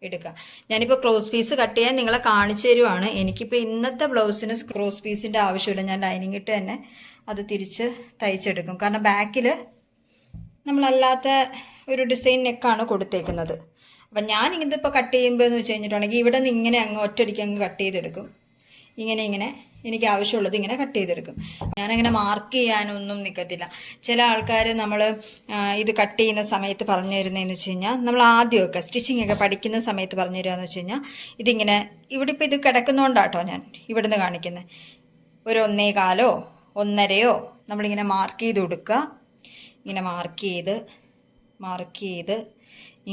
എടുക്കുക. ഞാനിപ്പോൾ ക്രോസ് പീസ് കട്ട് ചെയ്യാൻ നിങ്ങളെ കാണിച്ചു തരുവാണ്. എനിക്കിപ്പോൾ ഇന്നത്തെ ബ്ലൗസിന് ക്രോസ് പീസിൻ്റെ ആവശ്യമില്ല. ഞാൻ ലൈനിങ് ഇട്ട് തന്നെ അത് തിരിച്ച് തയ്ച്ചെടുക്കും. കാരണം ബാക്കിൽ നമ്മളല്ലാത്ത ഒരു ഡിസൈൻ നെക്കാണ് കൊടുത്തേക്കുന്നത്. അപ്പം ഞാൻ ഇതിപ്പോൾ കട്ട് ചെയ്യുമ്പോൾ എന്ന് വെച്ച് കഴിഞ്ഞിട്ടുണ്ടെങ്കിൽ ഇവിടെ നിന്ന് ഇങ്ങനെ അങ്ങ് ഒറ്റയടിക്ക് അങ്ങ് കട്ട് ചെയ്തെടുക്കും. ഇങ്ങനെ എനിക്ക് ആവശ്യമുള്ളത് ഇങ്ങനെ കട്ട് ചെയ്തെടുക്കും. ഞാനങ്ങനെ മാർക്ക് ചെയ്യാനൊന്നും നിൽക്കത്തില്ല. ചില ആൾക്കാർ നമ്മൾ ഇത് കട്ട് ചെയ്യുന്ന സമയത്ത് പറഞ്ഞു തരുന്നതെന്ന് വെച്ച് കഴിഞ്ഞാൽ, നമ്മൾ ആദ്യമൊക്കെ സ്റ്റിച്ചിങ് ഒക്കെ പഠിക്കുന്ന സമയത്ത് പറഞ്ഞു തരികയെന്ന് വെച്ച് കഴിഞ്ഞാൽ, ഇതിങ്ങനെ ഇവിടെ ഇപ്പോൾ ഇത് കിടക്കുന്നതുകൊണ്ടാട്ടോ ഞാൻ ഇവിടുന്ന് കാണിക്കുന്നത്. ഒരു 1.25 1.5 നമ്മളിങ്ങനെ മാർക്ക് ചെയ്ത് കൊടുക്കുക. ഇങ്ങനെ മാർക്ക് ചെയ്ത്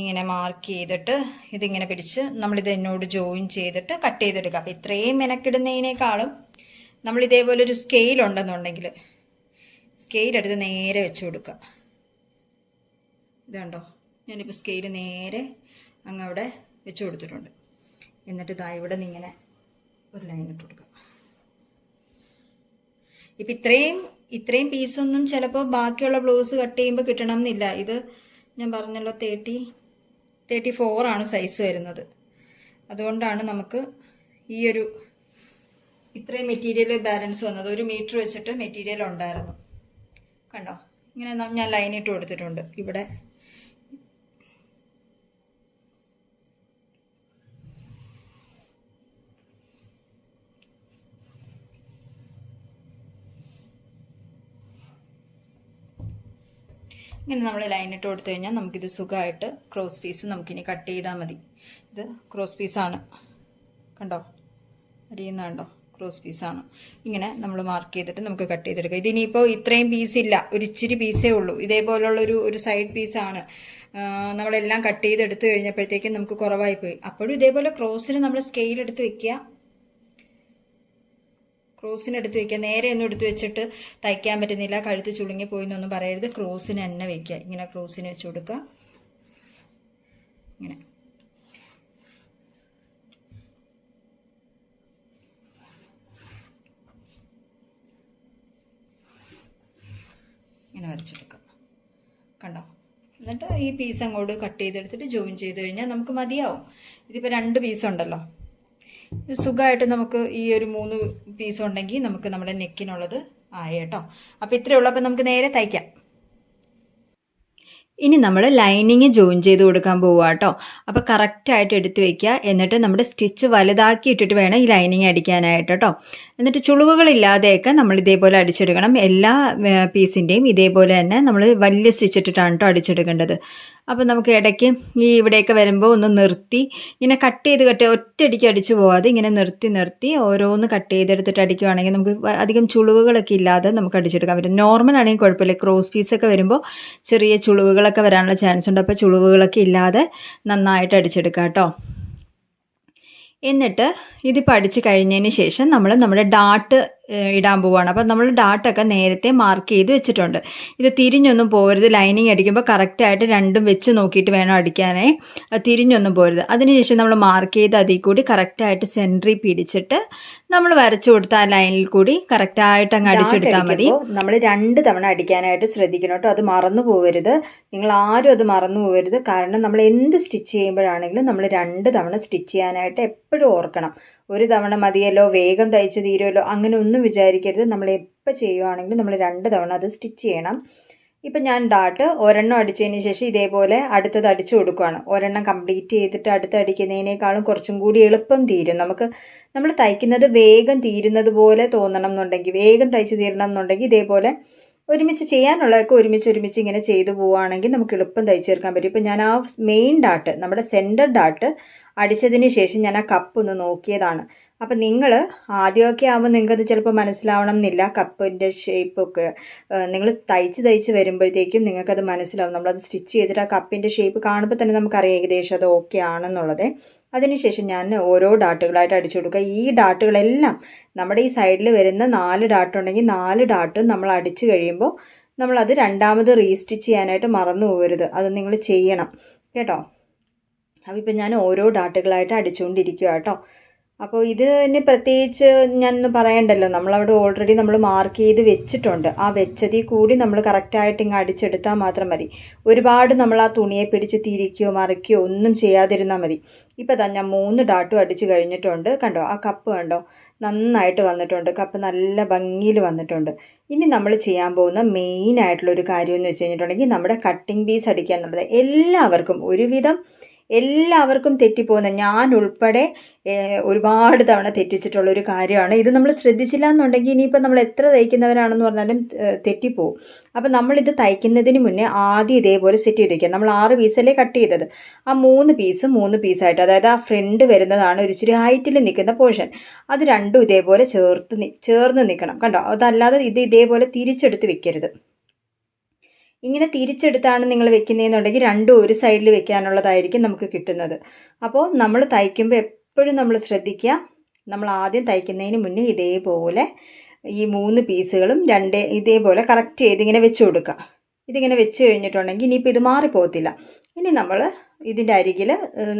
ഇങ്ങനെ മാർക്ക് ചെയ്തിട്ട് ഇതിങ്ങനെ പിടിച്ച് നമ്മളിത് എന്നോട് ജോയിൻ ചെയ്തിട്ട് കട്ട് ചെയ്തെടുക്കുക. അപ്പോൾ ഇത്രയും മെനക്കിടുന്നതിനേക്കാളും നമ്മളിതേപോലെ ഒരു സ്കെയിൽ ഉണ്ടെന്നുണ്ടെങ്കിൽ സ്കെയിലെടുത്ത് നേരെ വെച്ച് കൊടുക്കുക. ഇതുണ്ടോ, ഞാനിപ്പോൾ സ്കെയിൽ നേരെ അങ്ങ് അവിടെ വെച്ച് കൊടുത്തിട്ടുണ്ട്. എന്നിട്ട് ഇതാ ഇവിടെ നിന്ന് ഇങ്ങനെ ഒരു ലൈൻ ഇട്ട് കൊടുക്കുക. ഇപ്പം ഇത്രയും പീസൊന്നും ചിലപ്പോൾ ബാക്കിയുള്ള ബ്ലൗസ് കട്ട് ചെയ്യുമ്പോൾ കിട്ടണം എന്നില്ല. ഇത് ഞാൻ പറഞ്ഞല്ലോ 34 ആണ് സൈസ് വരുന്നത്. അതുകൊണ്ടാണ് നമുക്ക് ഈ ഒരു ഇത്രയും മെറ്റീരിയൽ ബാലൻസ് വന്നത്. 1 മീറ്റർ വെച്ചിട്ട് മെറ്റീരിയൽ ഉണ്ടായിരുന്നു. കണ്ടോ, ഇങ്ങനെ ഞാൻ ലൈൻ ഇട്ട് കൊടുത്തിട്ടുണ്ട്. ഇവിടെ ഇങ്ങനെ നമ്മൾ ലൈൻ ഇട്ട് കൊടുത്തു കഴിഞ്ഞാൽ നമുക്കിത് സുഖമായിട്ട് ക്രോസ് പീസ് നമുക്കിനി കട്ട് ചെയ്താൽ മതി. ഇത് ക്രോസ് പീസാണ്, കണ്ടോ, അരിയുന്നുണ്ടോ, ക്രോസ് പീസാണ്. ഇങ്ങനെ നമ്മൾ മാർക്ക് ചെയ്തിട്ട് നമുക്ക് കട്ട് ചെയ്തെടുക്കാം. ഇതിനിപ്പോൾ ഇത്രയും പീസില്ല, ഒരു ഇച്ചിരി പീസേ ഉള്ളൂ. ഇതേപോലുള്ളൊരു സൈഡ് പീസാണ്. നമ്മളെല്ലാം കട്ട് ചെയ്തെടുത്ത് കഴിഞ്ഞപ്പോഴത്തേക്കും നമുക്ക് കുറവായിപ്പോയി. അപ്പോഴും ഇതേപോലെ ക്രോസിന് നമ്മൾ സ്കെയിൽ എടുത്ത് വെക്കുക. ക്രോസിനെടുത്ത് വെക്കുക. നേരെ ഒന്നും എടുത്ത് വെച്ചിട്ട് തയ്ക്കാൻ പറ്റുന്നില്ല, കഴുത്ത് ചുളുങ്ങി പോയി എന്നൊന്നും പറയരുത്. ക്രോസിന് തന്നെ വെക്കുക. ഇങ്ങനെ ക്രോസിന് വെച്ച് കൊടുക്കുക. ഇങ്ങനെ ഇങ്ങനെ വരച്ചെടുക്കുക. കണ്ടോ, എന്നിട്ട് ഈ പീസ് അങ്ങോട്ട് കട്ട് ചെയ്തെടുത്തിട്ട് ജോയിൻ ചെയ്ത് കഴിഞ്ഞാൽ നമുക്ക് മതിയാവും. ഇതിപ്പോൾ 2 പീസ് ഉണ്ടല്ലോ, സുഖമായിട്ട് നമുക്ക് ഈ ഒരു 3 പീസ് ഉണ്ടെങ്കിൽ നമുക്ക് നമ്മുടെ നെക്കിനുള്ളത് ആയി കേട്ടോ. അപ്പോൾ ഇത്രയേ ഉള്ളൂ. അപ്പോൾ നമുക്ക് നേരെ തയ്ക്കാം. ഇനി നമ്മൾ ലൈനിങ് ജോയിൻ ചെയ്ത് കൊടുക്കാൻ പോവുക കേട്ടോ. അപ്പോൾ കറക്റ്റായിട്ട് എടുത്ത് വയ്ക്കുക. എന്നിട്ട് നമ്മുടെ സ്റ്റിച്ച് വലുതാക്കി ഇട്ടിട്ട് വേണം ഈ ലൈനിങ് അടിക്കാനായിട്ട് കേട്ടോ. എന്നിട്ട് ചുളിവുകളില്ലാതെയൊക്കെ നമ്മൾ ഇതേപോലെ അടിച്ചെടുക്കണം. എല്ലാ പീസിൻ്റെയും ഇതേപോലെ തന്നെ നമ്മൾ വലിയ സ്റ്റിച്ച് ഇട്ടിട്ടാണ് കേട്ടോ അടിച്ചെടുക്കേണ്ടത്. അപ്പോൾ നമുക്ക് ഇടയ്ക്ക് ഈ ഇവിടെയൊക്കെ വരുമ്പോൾ ഒന്ന് നിർത്തി ഇങ്ങനെ കട്ട് ചെയ്ത് ഒറ്റയടിക്ക് അടിച്ചു പോകാതെ ഇങ്ങനെ നിർത്തി ഓരോന്ന് കട്ട് ചെയ്തെടുത്തിട്ട് അടിക്കുകയാണെങ്കിൽ നമുക്ക് അധികം ചുളിവുകളൊക്കെ ഇല്ലാതെ നമുക്ക് അടിച്ചെടുക്കാൻ പറ്റും. നോർമൽ ആണെങ്കിൽ കുഴപ്പമില്ല. ക്രോസ് പീസൊക്കെ വരുമ്പോൾ ചെറിയ ചുളിവുകളൊക്കെ വരാനുള്ള ചാൻസ് ഉണ്ട്. അപ്പോൾ ചുളിവുകളൊക്കെ ഇല്ലാതെ നന്നായിട്ട് അടിച്ചെടുക്കാം കേട്ടോ. എന്നിട്ട് ഇതിപ്പോൾ അടിച്ച് കഴിഞ്ഞതിന് ശേഷം നമ്മൾ നമ്മുടെ ഡാട്ട് ഇടാൻ പോവുകയാണ്. അപ്പോൾ നമ്മൾ ഡാട്ടൊക്കെ നേരത്തെ മാർക്ക് ചെയ്ത് വെച്ചിട്ടുണ്ട്. ഇത് തിരിഞ്ഞൊന്നും പോകരുത്. ലൈനിങ് അടിക്കുമ്പോൾ കറക്റ്റായിട്ട് രണ്ടും വെച്ച് നോക്കിയിട്ട് വേണം അടിക്കാനേ. തിരിഞ്ഞൊന്നും പോകരുത്. അതിനുശേഷം നമ്മൾ മാർക്ക് ചെയ്ത് അതിൽ കൂടി കറക്റ്റായിട്ട് സെൻറ്ററിൽ പിടിച്ചിട്ട് നമ്മൾ വരച്ചു കൊടുത്ത ആ ലൈനിൽ കൂടി കറക്റ്റായിട്ട് അങ്ങ് അടിച്ചെടുത്താൽ മതി. നമ്മൾ 2 തവണ അടിക്കാനായിട്ട് ശ്രദ്ധിക്കണം കേട്ടോ. അത് മറന്നു പോകരുത്. നിങ്ങൾ ആരും അത് മറന്നു പോകരുത്. കാരണം നമ്മൾ എന്ത് സ്റ്റിച്ച് ചെയ്യുമ്പോഴാണെങ്കിലും നമ്മൾ 2 തവണ സ്റ്റിച്ച് ചെയ്യാനായിട്ട് എപ്പോഴും ഓർക്കണം. 1 തവണ മതിയല്ലോ, വേഗം തയ്ച്ച് തീരുമല്ലോ, അങ്ങനെ ഒന്നും വിചാരിക്കരുത്. നമ്മൾ എപ്പോൾ ചെയ്യുവാണെങ്കിലും നമ്മൾ 2 തവണ അത് സ്റ്റിച്ച് ചെയ്യണം. ഇപ്പം ഞാൻ ഡാട്ട് ഒരെണ്ണം അടിച്ചതിന് ശേഷം ഇതേപോലെ അടുത്തത് അടിച്ചു കൊടുക്കുകയാണ്. ഒരെണ്ണം കംപ്ലീറ്റ് ചെയ്തിട്ട് അടുത്ത് അടിക്കുന്നതിനേക്കാളും കുറച്ചും കൂടി എളുപ്പം തീരും. നമ്മൾ തയ്ക്കുന്നത് വേഗം തീരുന്നത് പോലെ തോന്നണം എന്നുണ്ടെങ്കിൽ, വേഗം തയ്ച്ച് തീരണം എന്നുണ്ടെങ്കിൽ ഇതേപോലെ ഒരുമിച്ച് ചെയ്യാനുള്ളതൊക്കെ ഒരുമിച്ച് ഇങ്ങനെ ചെയ്തു പോവുകയാണെങ്കിൽ നമുക്ക് എളുപ്പം തയ്ച്ചെടുക്കാൻ പറ്റും. ഇപ്പം ഞാൻ ആ മെയിൻ ഡാട്ട്, നമ്മുടെ സെൻറ്റർ ഡാട്ട് അടിച്ചതിന് ശേഷം ഞാൻ ആ കപ്പ് ഒന്ന് നോക്കിയതാണ്. അപ്പം നിങ്ങൾ ആദ്യമൊക്കെ ആകുമ്പോൾ നിങ്ങൾക്കത് ചിലപ്പോൾ മനസ്സിലാവണം എന്നില്ല, കപ്പിൻ്റെ ഷേപ്പൊക്കെ. നിങ്ങൾ തയ്ച്ച് വരുമ്പോഴത്തേക്കും നിങ്ങൾക്കത് മനസ്സിലാവും. നമ്മളത് സ്റ്റിച്ച് ചെയ്തിട്ട് ആ കപ്പിൻ്റെ ഷേപ്പ് കാണുമ്പോൾ തന്നെ നമുക്കറിയാം ഏകദേശം അത് ഓക്കെ ആണെന്നുള്ളത്. അതിനുശേഷം ഞാൻ ഓരോ ഡാട്ടുകളായിട്ട് അടിച്ചു കൊടുക്കുക. ഈ ഡാട്ടുകളെല്ലാം നമ്മുടെ ഈ സൈഡിൽ വരുന്ന 4 ഡാട്ടുണ്ടെങ്കിൽ 4 ഡാട്ടും നമ്മൾ അടിച്ചു കഴിയുമ്പോൾ നമ്മളത് രണ്ടാമത് റീസ്റ്റിച്ച് ചെയ്യാനായിട്ട് മറന്നു പോകരുത്. അത് നിങ്ങൾ ചെയ്യണം കേട്ടോ. അപ്പോൾ ഇപ്പം ഞാൻ ഓരോ ഡാട്ടുകളായിട്ട് അടിച്ചുകൊണ്ടിരിക്കുക കേട്ടോ. അപ്പോൾ ഇതിന് പ്രത്യേകിച്ച് ഞാനൊന്ന് പറയണ്ടല്ലോ, നമ്മളവിടെ ഓൾറെഡി നമ്മൾ മാർക്ക് ചെയ്ത് വെച്ചിട്ടുണ്ട്. ആ വെച്ചതിൽ കൂടി നമ്മൾ കറക്റ്റായിട്ട് ഇങ്ങ് അടിച്ചെടുത്താൽ മാത്രം മതി. ഒരുപാട് നമ്മൾ ആ തുണിയെ പിടിച്ച് തിരിക്കുകയോ മറിക്കുകയോ ഒന്നും ചെയ്യാതിരുന്നാൽ മതി. ഇപ്പോൾ തന്നെ ഞാൻ 3 ഡാട്ടും അടിച്ച് കഴിഞ്ഞിട്ടുണ്ട്. കണ്ടോ, ആ കപ്പ് കണ്ടോ നന്നായിട്ട് വന്നിട്ടുണ്ട്. കപ്പ് നല്ല ഭംഗിയിൽ വന്നിട്ടുണ്ട്. ഇനി നമ്മൾ ചെയ്യാൻ പോകുന്ന മെയിനായിട്ടുള്ളൊരു കാര്യം എന്ന് വെച്ച് കഴിഞ്ഞിട്ടുണ്ടെങ്കിൽ നമ്മുടെ കട്ടിങ് പീസ് അടിക്കുക എന്നുള്ളത് എല്ലാവർക്കും ഒരുവിധം എല്ലാവർക്കും തെറ്റിപ്പോകുന്ന, ഞാൻ ഉൾപ്പെടെ ഒരുപാട് തവണ തെറ്റിച്ചിട്ടുള്ളൊരു കാര്യമാണ്. ഇത് നമ്മൾ ശ്രദ്ധിച്ചില്ല എന്നുണ്ടെങ്കിൽ ഇനിയിപ്പോൾ നമ്മൾ എത്ര തയ്ക്കുന്നവരാണെന്ന് പറഞ്ഞാലും തെറ്റിപ്പോവും. അപ്പം നമ്മളിത് തയ്ക്കുന്നതിന് മുന്നേ ആദ്യം ഇതേപോലെ സെറ്റ് ചെയ്ത് വയ്ക്കുക. നമ്മൾ 6 പീസല്ലേ കട്ട് ചെയ്തത്, ആ 3 പീസായിട്ട്, അതായത് ആ ഫ്രണ്ട് വരുന്നതാണ് ഒരു ഇച്ചിരി ഹൈറ്റിൽ നിൽക്കുന്ന പോർഷൻ, അത് രണ്ടും ഇതേപോലെ ചേർന്ന് നിൽക്കണം. കണ്ടോ, അതല്ലാതെ ഇത് ഇതേപോലെ തിരിച്ചെടുത്ത് വെക്കരുത്. ഇങ്ങനെ തിരിച്ചെടുത്താണ് നിങ്ങൾ വെക്കുന്നതെന്നുണ്ടെങ്കിൽ രണ്ടും ഒരു സൈഡിൽ വെക്കാനുള്ളതായിരിക്കും നമുക്ക് കിട്ടുന്നത്. അപ്പോൾ നമ്മൾ തയ്ക്കുമ്പോൾ എപ്പോഴും നമ്മൾ ശ്രദ്ധിക്കുക, നമ്മൾ ആദ്യം തയ്ക്കുന്നതിന് മുന്നേ ഇതേപോലെ ഈ 3 പീസുകളും ഇതേപോലെ കറക്റ്റ് ചെയ്ത് ഇങ്ങനെ വെച്ച് കൊടുക്കുക. ഇതിങ്ങനെ വെച്ച് കഴിഞ്ഞിട്ടുണ്ടെങ്കിൽ ഇനിയിപ്പോൾ ഇത് മാറിപ്പോകത്തില്ല. ഇനി നമ്മൾ ഇതിൻ്റെ അരികിൽ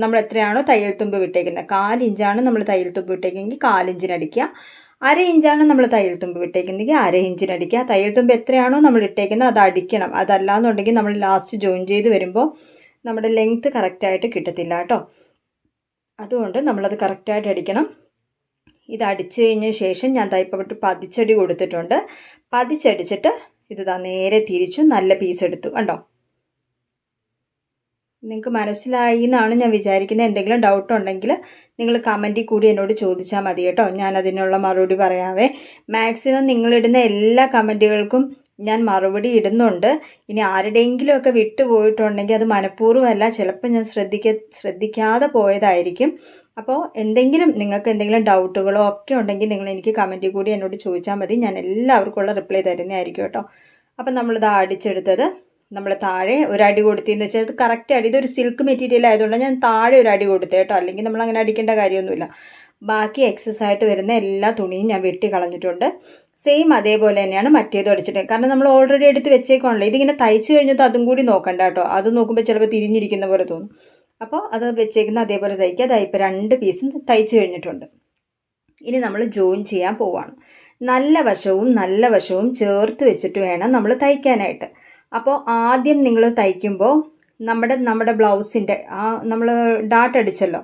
നമ്മൾ എത്രയാണോ തയ്യൽ തുമ്പ് വിട്ടേക്കുന്നത്, 4 ഇഞ്ചാണ് നമ്മൾ തയ്യൽ തുമ്പ് വിട്ടേക്കെങ്കിൽ 4 ഇഞ്ചിന് അടിക്കുക. 1/2 ഇഞ്ചാണ് നമ്മൾ തയ്യൽ തുമ്പ് വിട്ടേക്കുന്നെങ്കിൽ 1/2 ഇഞ്ചിന് അടിക്കുക. തയ്യൽ തുമ്പ് എത്രയാണോ നമ്മൾ ഇട്ടേക്കുന്നത് അത് അടിക്കണം. അതല്ലാന്നുണ്ടെങ്കിൽ നമ്മൾ ലാസ്റ്റ് ജോയിൻ ചെയ്ത് വരുമ്പോൾ നമ്മുടെ ലെങ്ത്ത് കറക്റ്റായിട്ട് കിട്ടത്തില്ല കേട്ടോ. അതുകൊണ്ട് നമ്മളത് കറക്റ്റായിട്ട് അടിക്കണം. ഇത് അടിച്ചു കഴിഞ്ഞ ശേഷം ഞാൻ തയ്പ്പപ്പെട്ട് പതിച്ചടി കൊടുത്തിട്ടുണ്ട്. പതിച്ചടിച്ചിട്ട് ഇത് നേരെ തിരിച്ചു നല്ല പീസ് എടുത്തു. കണ്ടോ, നിങ്ങൾക്ക് മനസ്സിലായി എന്നാണ് ഞാൻ വിചാരിക്കുന്നത്. എന്തെങ്കിലും ഡൗട്ട് ഉണ്ടെങ്കിൽ നിങ്ങൾ കമൻറ്റിൽ കൂടി എന്നോട് ചോദിച്ചാൽ മതി കേട്ടോ, ഞാൻ അതിനുള്ള മറുപടി പറയാവേ. മാക്സിമം നിങ്ങളിടുന്ന എല്ലാ കമൻറ്റുകൾക്കും ഞാൻ മറുപടി ഇടുന്നുണ്ട്. ഇനി ആരുടെയെങ്കിലുമൊക്കെ വിട്ടുപോയിട്ടുണ്ടെങ്കിൽ അത് മനഃപൂർവ്വമല്ല, ചിലപ്പോൾ ഞാൻ ശ്രദ്ധിക്കാതെ പോയതായിരിക്കും. അപ്പോൾ നിങ്ങൾക്ക് എന്തെങ്കിലും ഡൗട്ടുകളോ ഒക്കെ ഉണ്ടെങ്കിൽ നിങ്ങൾ എനിക്ക് കമൻറ്റിൽ കൂടി എന്നോട് ചോദിച്ചാൽ മതി. ഞാൻ എല്ലാവർക്കുള്ള റിപ്ലൈ തരുന്നതായിരിക്കും കേട്ടോ. അപ്പം നമ്മളിത് അടിച്ചെടുത്തത് നമ്മൾ താഴെ ഒരടി കൊടുത്തതെന്ന് വെച്ചാൽ അത് കറക്റ്റ് അടി, ഇതൊരു സിൽക്ക് മെറ്റീരിയൽ ആയതുകൊണ്ട് ഞാൻ താഴെ ഒരു അടി കൊടുത്തേ കേട്ടോ, അല്ലെങ്കിൽ നമ്മൾ അങ്ങനെ അടിക്കേണ്ട കാര്യമൊന്നുമില്ല. ബാക്കി എക്സസ് ആയിട്ട് വരുന്ന എല്ലാ തുണിയും ഞാൻ വെട്ടി കളഞ്ഞിട്ടുണ്ട്. സെയിം അതേപോലെ തന്നെയാണ് മറ്റേതും അടിച്ചിട്ട്, കാരണം നമ്മൾ ഓൾറെഡി എടുത്ത് വെച്ചേക്കാണല്ലോ. ഇതിങ്ങനെ തയ്ച്ച് കഴിഞ്ഞിട്ട് അതും കൂടി നോക്കണ്ട കേട്ടോ, അത് നോക്കുമ്പോൾ ചിലപ്പോൾ തിരിഞ്ഞിരിക്കുന്ന പോലെ തോന്നും. അപ്പോൾ അത് വെച്ചേക്കുന്ന അതേപോലെ തയ്ക്കുക. അതായത് ഇപ്പോൾ 2 പീസും തയ്ച്ച് കഴിഞ്ഞിട്ടുണ്ട്. ഇനി നമ്മൾ ജോയിൻ ചെയ്യാൻ പോവുകയാണ്. നല്ല വശവും ചേർത്ത് വെച്ചിട്ട് വേണം നമ്മൾ തയ്ക്കാനായിട്ട്. അപ്പോൾ ആദ്യം നിങ്ങൾ തയ്ക്കുമ്പോൾ നമ്മുടെ ബ്ലൗസിൻ്റെ നമ്മൾ ഡാട്ട് അടിച്ചല്ലോ,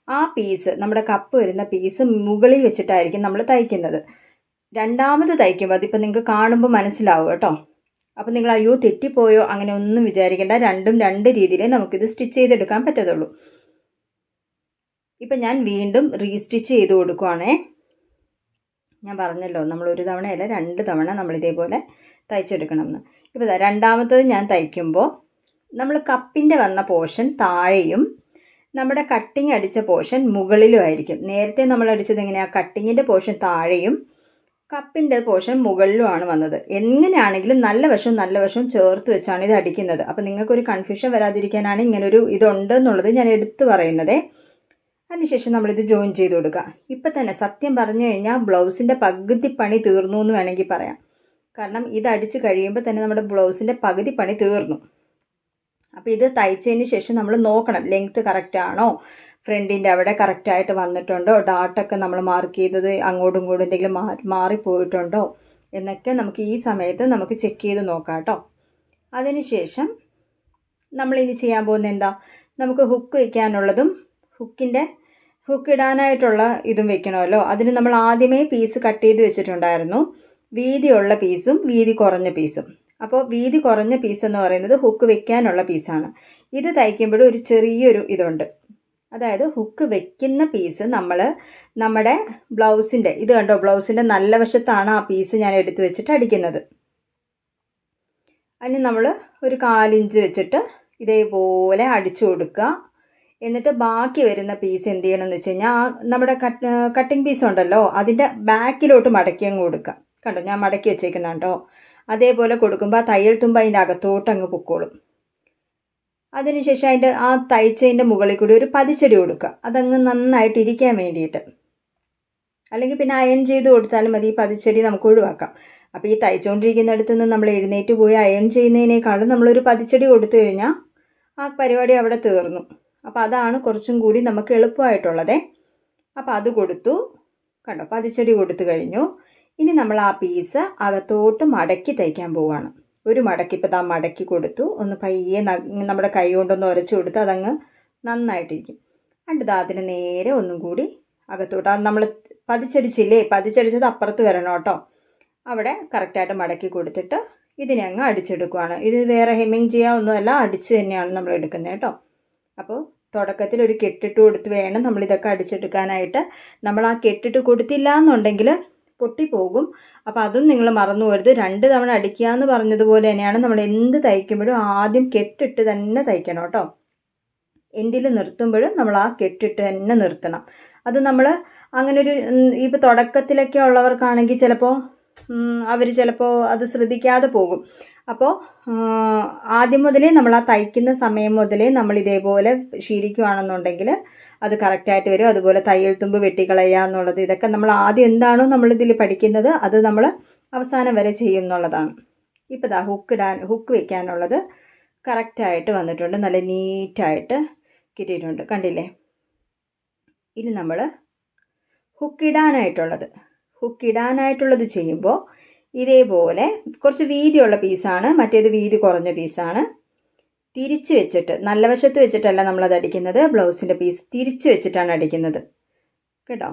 ആ പീസ്, നമ്മുടെ കപ്പ് വരുന്ന പീസ് മുകളിൽ വെച്ചിട്ടായിരിക്കും നമ്മൾ തയ്ക്കുന്നത്. രണ്ടാമത് തയ്ക്കുമ്പോൾ അതിപ്പോൾ നിങ്ങൾക്ക് കാണുമ്പോൾ മനസ്സിലാവും കേട്ടോ. അപ്പോൾ നിങ്ങൾ അയ്യോ തെറ്റിപ്പോയോ അങ്ങനെ ഒന്നും വിചാരിക്കേണ്ട. രണ്ടും 2 രീതിയിലേ നമുക്കിത് സ്റ്റിച്ച് ചെയ്തെടുക്കാൻ പറ്റത്തുള്ളൂ. ഇപ്പം ഞാൻ വീണ്ടും റീസ്റ്റിച്ച് ചെയ്ത് കൊടുക്കുവാണേ. ഞാൻ പറഞ്ഞല്ലോ നമ്മൾ ഒരു തവണയല്ല 2 തവണ നമ്മളിതേപോലെ തയ്ച്ചെടുക്കണമെന്ന്. ഇപ്പോൾ രണ്ടാമത്തത് ഞാൻ തയ്ക്കുമ്പോൾ നമ്മൾ കപ്പിൻ്റെ വന്ന പോർഷൻ താഴെയും നമ്മുടെ കട്ടിങ് അടിച്ച പോർഷൻ മുകളിലും ആയിരിക്കും. നേരത്തെ നമ്മൾ അടിച്ചത് എങ്ങനെയാണ്, കട്ടിങ്ങിൻ്റെ പോർഷൻ താഴെയും കപ്പിൻ്റെ പോർഷൻ മുകളിലുമാണ് വന്നത്. എങ്ങനെയാണെങ്കിലും നല്ല വശവും ചേർത്ത് വെച്ചാണ് ഇത് അടിക്കുന്നത്. അപ്പോൾ നിങ്ങൾക്കൊരു കൺഫ്യൂഷൻ വരാതിരിക്കാനാണ് ഇങ്ങനൊരു ഇതുണ്ട് എന്നുള്ളത് ഞാൻ എടുത്തു പറയുന്നത്. അതിനുശേഷം നമ്മളിത് ജോയിൻ ചെയ്ത് കൊടുക്കുക. ഇപ്പം തന്നെ സത്യം പറഞ്ഞു കഴിഞ്ഞാൽ ബ്ലൗസിൻ്റെ പകുതി പണി തീർന്നു എന്ന് വേണമെങ്കിൽ പറയാം. കാരണം ഇത് അടിച്ച് കഴിയുമ്പോൾ തന്നെ നമ്മുടെ ബ്ലൗസിൻ്റെ പകുതി പണി തീർന്നു. അപ്പോൾ ഇത് തയ്ച്ചതിന് ശേഷം നമ്മൾ നോക്കണം ലെങ്ത്ത് കറക്റ്റാണോ, ഫ്രണ്ടിൻ്റെ അവിടെ കറക്റ്റായിട്ട് വന്നിട്ടുണ്ടോ, ഡാട്ടൊക്കെ നമ്മൾ മാർക്ക് ചെയ്തത് അങ്ങോട്ടും ഇങ്ങോട്ടും എന്തെങ്കിലും മാറിപ്പോയിട്ടുണ്ടോ എന്നൊക്കെ നമുക്ക് ഈ സമയത്ത് നമുക്ക് ചെക്ക് ചെയ്ത് നോക്കാം കേട്ടോ. അതിനുശേഷം നമ്മളിനി ചെയ്യാൻ പോകുന്നത് എന്താ, നമുക്ക് ഹുക്ക് വയ്ക്കാനുള്ളതും ഹുക്ക് ഇടാനായിട്ടുള്ള ഇതും വെക്കണമല്ലോ. അതിന് നമ്മൾ ആദ്യമേ പീസ് കട്ട് ചെയ്ത് വെച്ചിട്ടുണ്ടായിരുന്നു, വീതിയുള്ള പീസും വീതി കുറഞ്ഞ പീസും. അപ്പോൾ വീതി കുറഞ്ഞ പീസ് എന്ന് പറയുന്നത് ഹുക്ക് വെക്കാനുള്ള പീസാണ്. ഇത് തയ്ക്കുമ്പോഴും ഒരു ചെറിയൊരു ഇതുണ്ട്, അതായത് ഹുക്ക് വെക്കുന്ന പീസ് നമ്മുടെ ബ്ലൗസിൻ്റെ ഇത് കണ്ടോ, ബ്ലൗസിൻ്റെ നല്ല വശത്താണ് ആ പീസ് ഞാൻ എടുത്തു വെച്ചിട്ട് അടിക്കുന്നത്. അതിന് നമ്മൾ ഒരു 1/4 ഇഞ്ച് വെച്ചിട്ട് ഇതേപോലെ അടിച്ചു കൊടുക്കുക. എന്നിട്ട് ബാക്കി വരുന്ന പീസ് എന്ത് ചെയ്യണമെന്ന് വെച്ച് കഴിഞ്ഞാൽ നമ്മുടെ കട്ടിങ് പീസ് ഉണ്ടല്ലോ അതിൻ്റെ ബാക്കിലോട്ട് മടക്കി അങ്ങ് കൊടുക്കുക. കണ്ടോ, ഞാൻ മടക്കി വെച്ചേക്കുന്നുണ്ടോ? അതേപോലെ കൊടുക്കുമ്പോൾ ആ തയ്യൽ തുമ്പ് അതിൻ്റെ അകത്തോട്ട് അങ്ങ് പൊക്കോളും. അതിനുശേഷം അതിൻ്റെ ആ തയ്ച്ചതിൻ്റെ മുകളിൽ കൂടി ഒരു പതിച്ചടി കൊടുക്കുക, അതങ്ങ് നന്നായിട്ട് ഇരിക്കാൻ വേണ്ടിയിട്ട്. അല്ലെങ്കിൽ പിന്നെ അയൺ ചെയ്ത് കൊടുത്താലും മതി, ഈ പതിച്ചടി നമുക്ക് ഒഴിവാക്കാം. അപ്പോൾ ഈ തയ്ച്ചുകൊണ്ടിരിക്കുന്നിടത്ത് നിന്ന് നമ്മൾ എഴുന്നേറ്റ് പോയി അയൺ ചെയ്യുന്നതിനേക്കാളും നമ്മളൊരു പതിച്ചടി കൊടുത്തു കഴിഞ്ഞാൽ ആ പരിപാടി അവിടെ തീർന്നു. അപ്പോൾ അതാണ് കുറച്ചും കൂടി നമുക്ക് എളുപ്പമായിട്ടുള്ളത്. അപ്പോൾ അത് കൊടുത്തു, കണ്ടോ, പതിച്ചടി കൊടുത്തു കഴിഞ്ഞു. ഇനി നമ്മൾ ആ പീസ് അകത്തോട്ട് മടക്കി തയ്ക്കാൻ പോവുകയാണ്. ഒരു മടക്കി ഇപ്പോൾ ദാ മടക്കി കൊടുത്തു, ഒന്ന് പയ്യെ നമ്മുടെ കൈ കൊണ്ടൊന്ന് ഉരച്ചു കൊടുത്ത് അതങ്ങ് നന്നായിട്ടിരിക്കും. എന്നിട്ട് അതിന് നേരെ ഒന്നും കൂടി അകത്തോട്ട്, അത് നമ്മൾ പതിച്ചടിച്ചില്ലേ, പതിച്ചടിച്ചത് അപ്പുറത്ത് വരണം കേട്ടോ, അവിടെ കറക്റ്റായിട്ട് മടക്കി കൊടുത്തിട്ട് ഇതിനെ അങ്ങ് അടിച്ചെടുക്കുകയാണ്. ഇത് വേറെ ഹെമ്മിങ് ചെയ്യാനൊന്നുമല്ല, അടിച്ച് തന്നെയാണ് നമ്മൾ എടുക്കുന്നത് കേട്ടോ. അപ്പോൾ തുടക്കത്തിൽ ഒരു കെട്ടിട്ട് കൊടുത്ത് വേണം നമ്മളിതൊക്കെ അടിച്ചെടുക്കാനായിട്ട്. നമ്മൾ ആ കെട്ടിട്ട് കൊടുത്തില്ല എന്നുണ്ടെങ്കിൽ പൊട്ടിപ്പോകും. അപ്പോൾ അതും നിങ്ങൾ മറന്നു പോകരുത്. 2 തവണ അടിക്കുക എന്ന് പറഞ്ഞതുപോലെ തന്നെയാണ് നമ്മൾ എന്ത് തയ്ക്കുമ്പോഴും ആദ്യം കെട്ടിട്ട് തന്നെ തയ്ക്കണം കേട്ടോ. എൻഡിൽ നിർത്തുമ്പോഴും നമ്മൾ ആ കെട്ടിട്ട് തന്നെ നിർത്തണം. അത് നമ്മൾ അങ്ങനെ ഒരു ഇപ്പോൾ തുടക്കത്തിലൊക്കെ ഉള്ളവർക്കാണെങ്കിൽ ചിലപ്പോൾ അവർ ചിലപ്പോൾ അത് ശ്രദ്ധിക്കാതെ പോകും. അപ്പോൾ ആദ്യം മുതലേ നമ്മൾ ആ തയ്ക്കുന്ന സമയം മുതലേ നമ്മൾ ഇതേപോലെ ശീലിക്കുകയാണെന്നുണ്ടെങ്കിൽ അത് കറക്റ്റായിട്ട് വരും. അതുപോലെ തയ്യൽ തുമ്പ് വെട്ടിക്കളയുക എന്നുള്ളത്, ഇതൊക്കെ നമ്മൾ ആദ്യം എന്താണോ നമ്മളിതിൽ പഠിക്കുന്നത് അത് നമ്മൾ അവസാനം വരെ ചെയ്യും എന്നുള്ളതാണ്. ഇപ്പോൾ ദാ ഹുക്ക് വെക്കാനുള്ളത് കറക്റ്റായിട്ട് വന്നിട്ടുണ്ട്, നല്ല നീറ്റായിട്ട് കിട്ടിയിട്ടുണ്ട്, കണ്ടില്ലേ. ഇനി നമ്മൾ ഹുക്കിടാനായിട്ടുള്ളത് ചെയ്യുമ്പോൾ ഇതേപോലെ കുറച്ച് വീതിയുള്ള പീസാണ്, മറ്റേത് വീതി കുറഞ്ഞ പീസാണ്. തിരിച്ച് വെച്ചിട്ട്, നല്ല വശത്ത് വെച്ചിട്ടല്ല നമ്മളത് അടിക്കുന്നത്, ബ്ലൗസിൻ്റെ പീസ് തിരിച്ച് വെച്ചിട്ടാണ് അടിക്കുന്നത് കേട്ടോ.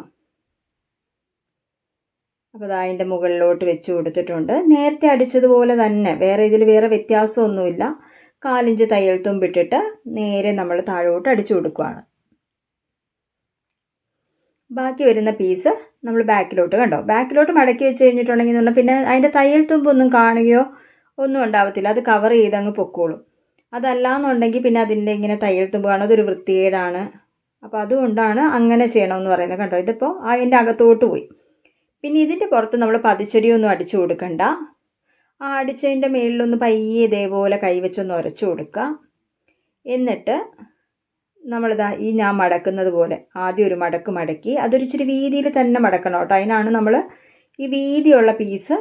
അപ്പോൾ അത് അതിൻ്റെ മുകളിലോട്ട് വെച്ച് കൊടുത്തിട്ടുണ്ട്. നേരത്തെ അടിച്ചതുപോലെ തന്നെ, ഇതിൽ വേറെ വ്യത്യാസമൊന്നുമില്ല. 1/4 ഇഞ്ച് തയ്യൽ തുമ്പിട്ടിട്ട് നേരെ നമ്മൾ താഴോട്ട് അടിച്ചു കൊടുക്കുകയാണ്. ബാക്കി വരുന്ന പീസ് നമ്മൾ ബാക്കിലോട്ട്, കണ്ടോ, ബാക്കിലോട്ട് മടക്കി വെച്ച് കഴിഞ്ഞിട്ടുണ്ടെങ്കിൽ പിന്നെ അതിൻ്റെ തയ്യൽ തുമ്പൊന്നും കാണുകയോ ഒന്നും ഉണ്ടാവത്തില്ല, അത് കവർ ചെയ്ത് അങ്ങ് പൊക്കോളും. അതല്ലാന്നുണ്ടെങ്കിൽ പിന്നെ അതിൻ്റെ ഇങ്ങനെ തയ്യൽ തുമ്പ് കാണും, അതൊരു വൃത്തികേടാണ്. അപ്പോൾ അതുകൊണ്ടാണ് അങ്ങനെ ചെയ്യണമെന്ന് പറയുന്നത്. കണ്ടോ, ഇതിപ്പോൾ അതിൻ്റെ അകത്തോട്ട് പോയി. പിന്നെ ഇതിൻ്റെ പുറത്ത് നമ്മൾ പതിച്ചടിയൊന്നും അടിച്ചു കൊടുക്കണ്ട. ആ അടിച്ചതിൻ്റെ മേളിലൊന്ന് പയ്യെ ഇതേപോലെ കൈവച്ചൊന്ന് ഉരച്ചു കൊടുക്കുക. എന്നിട്ട് നമ്മളിതാ ഈ ഞാൻ മടക്കുന്നത് പോലെ ആദ്യം ഒരു മടക്കി, അതൊരു ഇച്ചിരി വീതിയിൽ തന്നെ മടക്കണം കേട്ടോ. അതിനാണ് നമ്മൾ ഈ വീതിയുള്ള പീസ്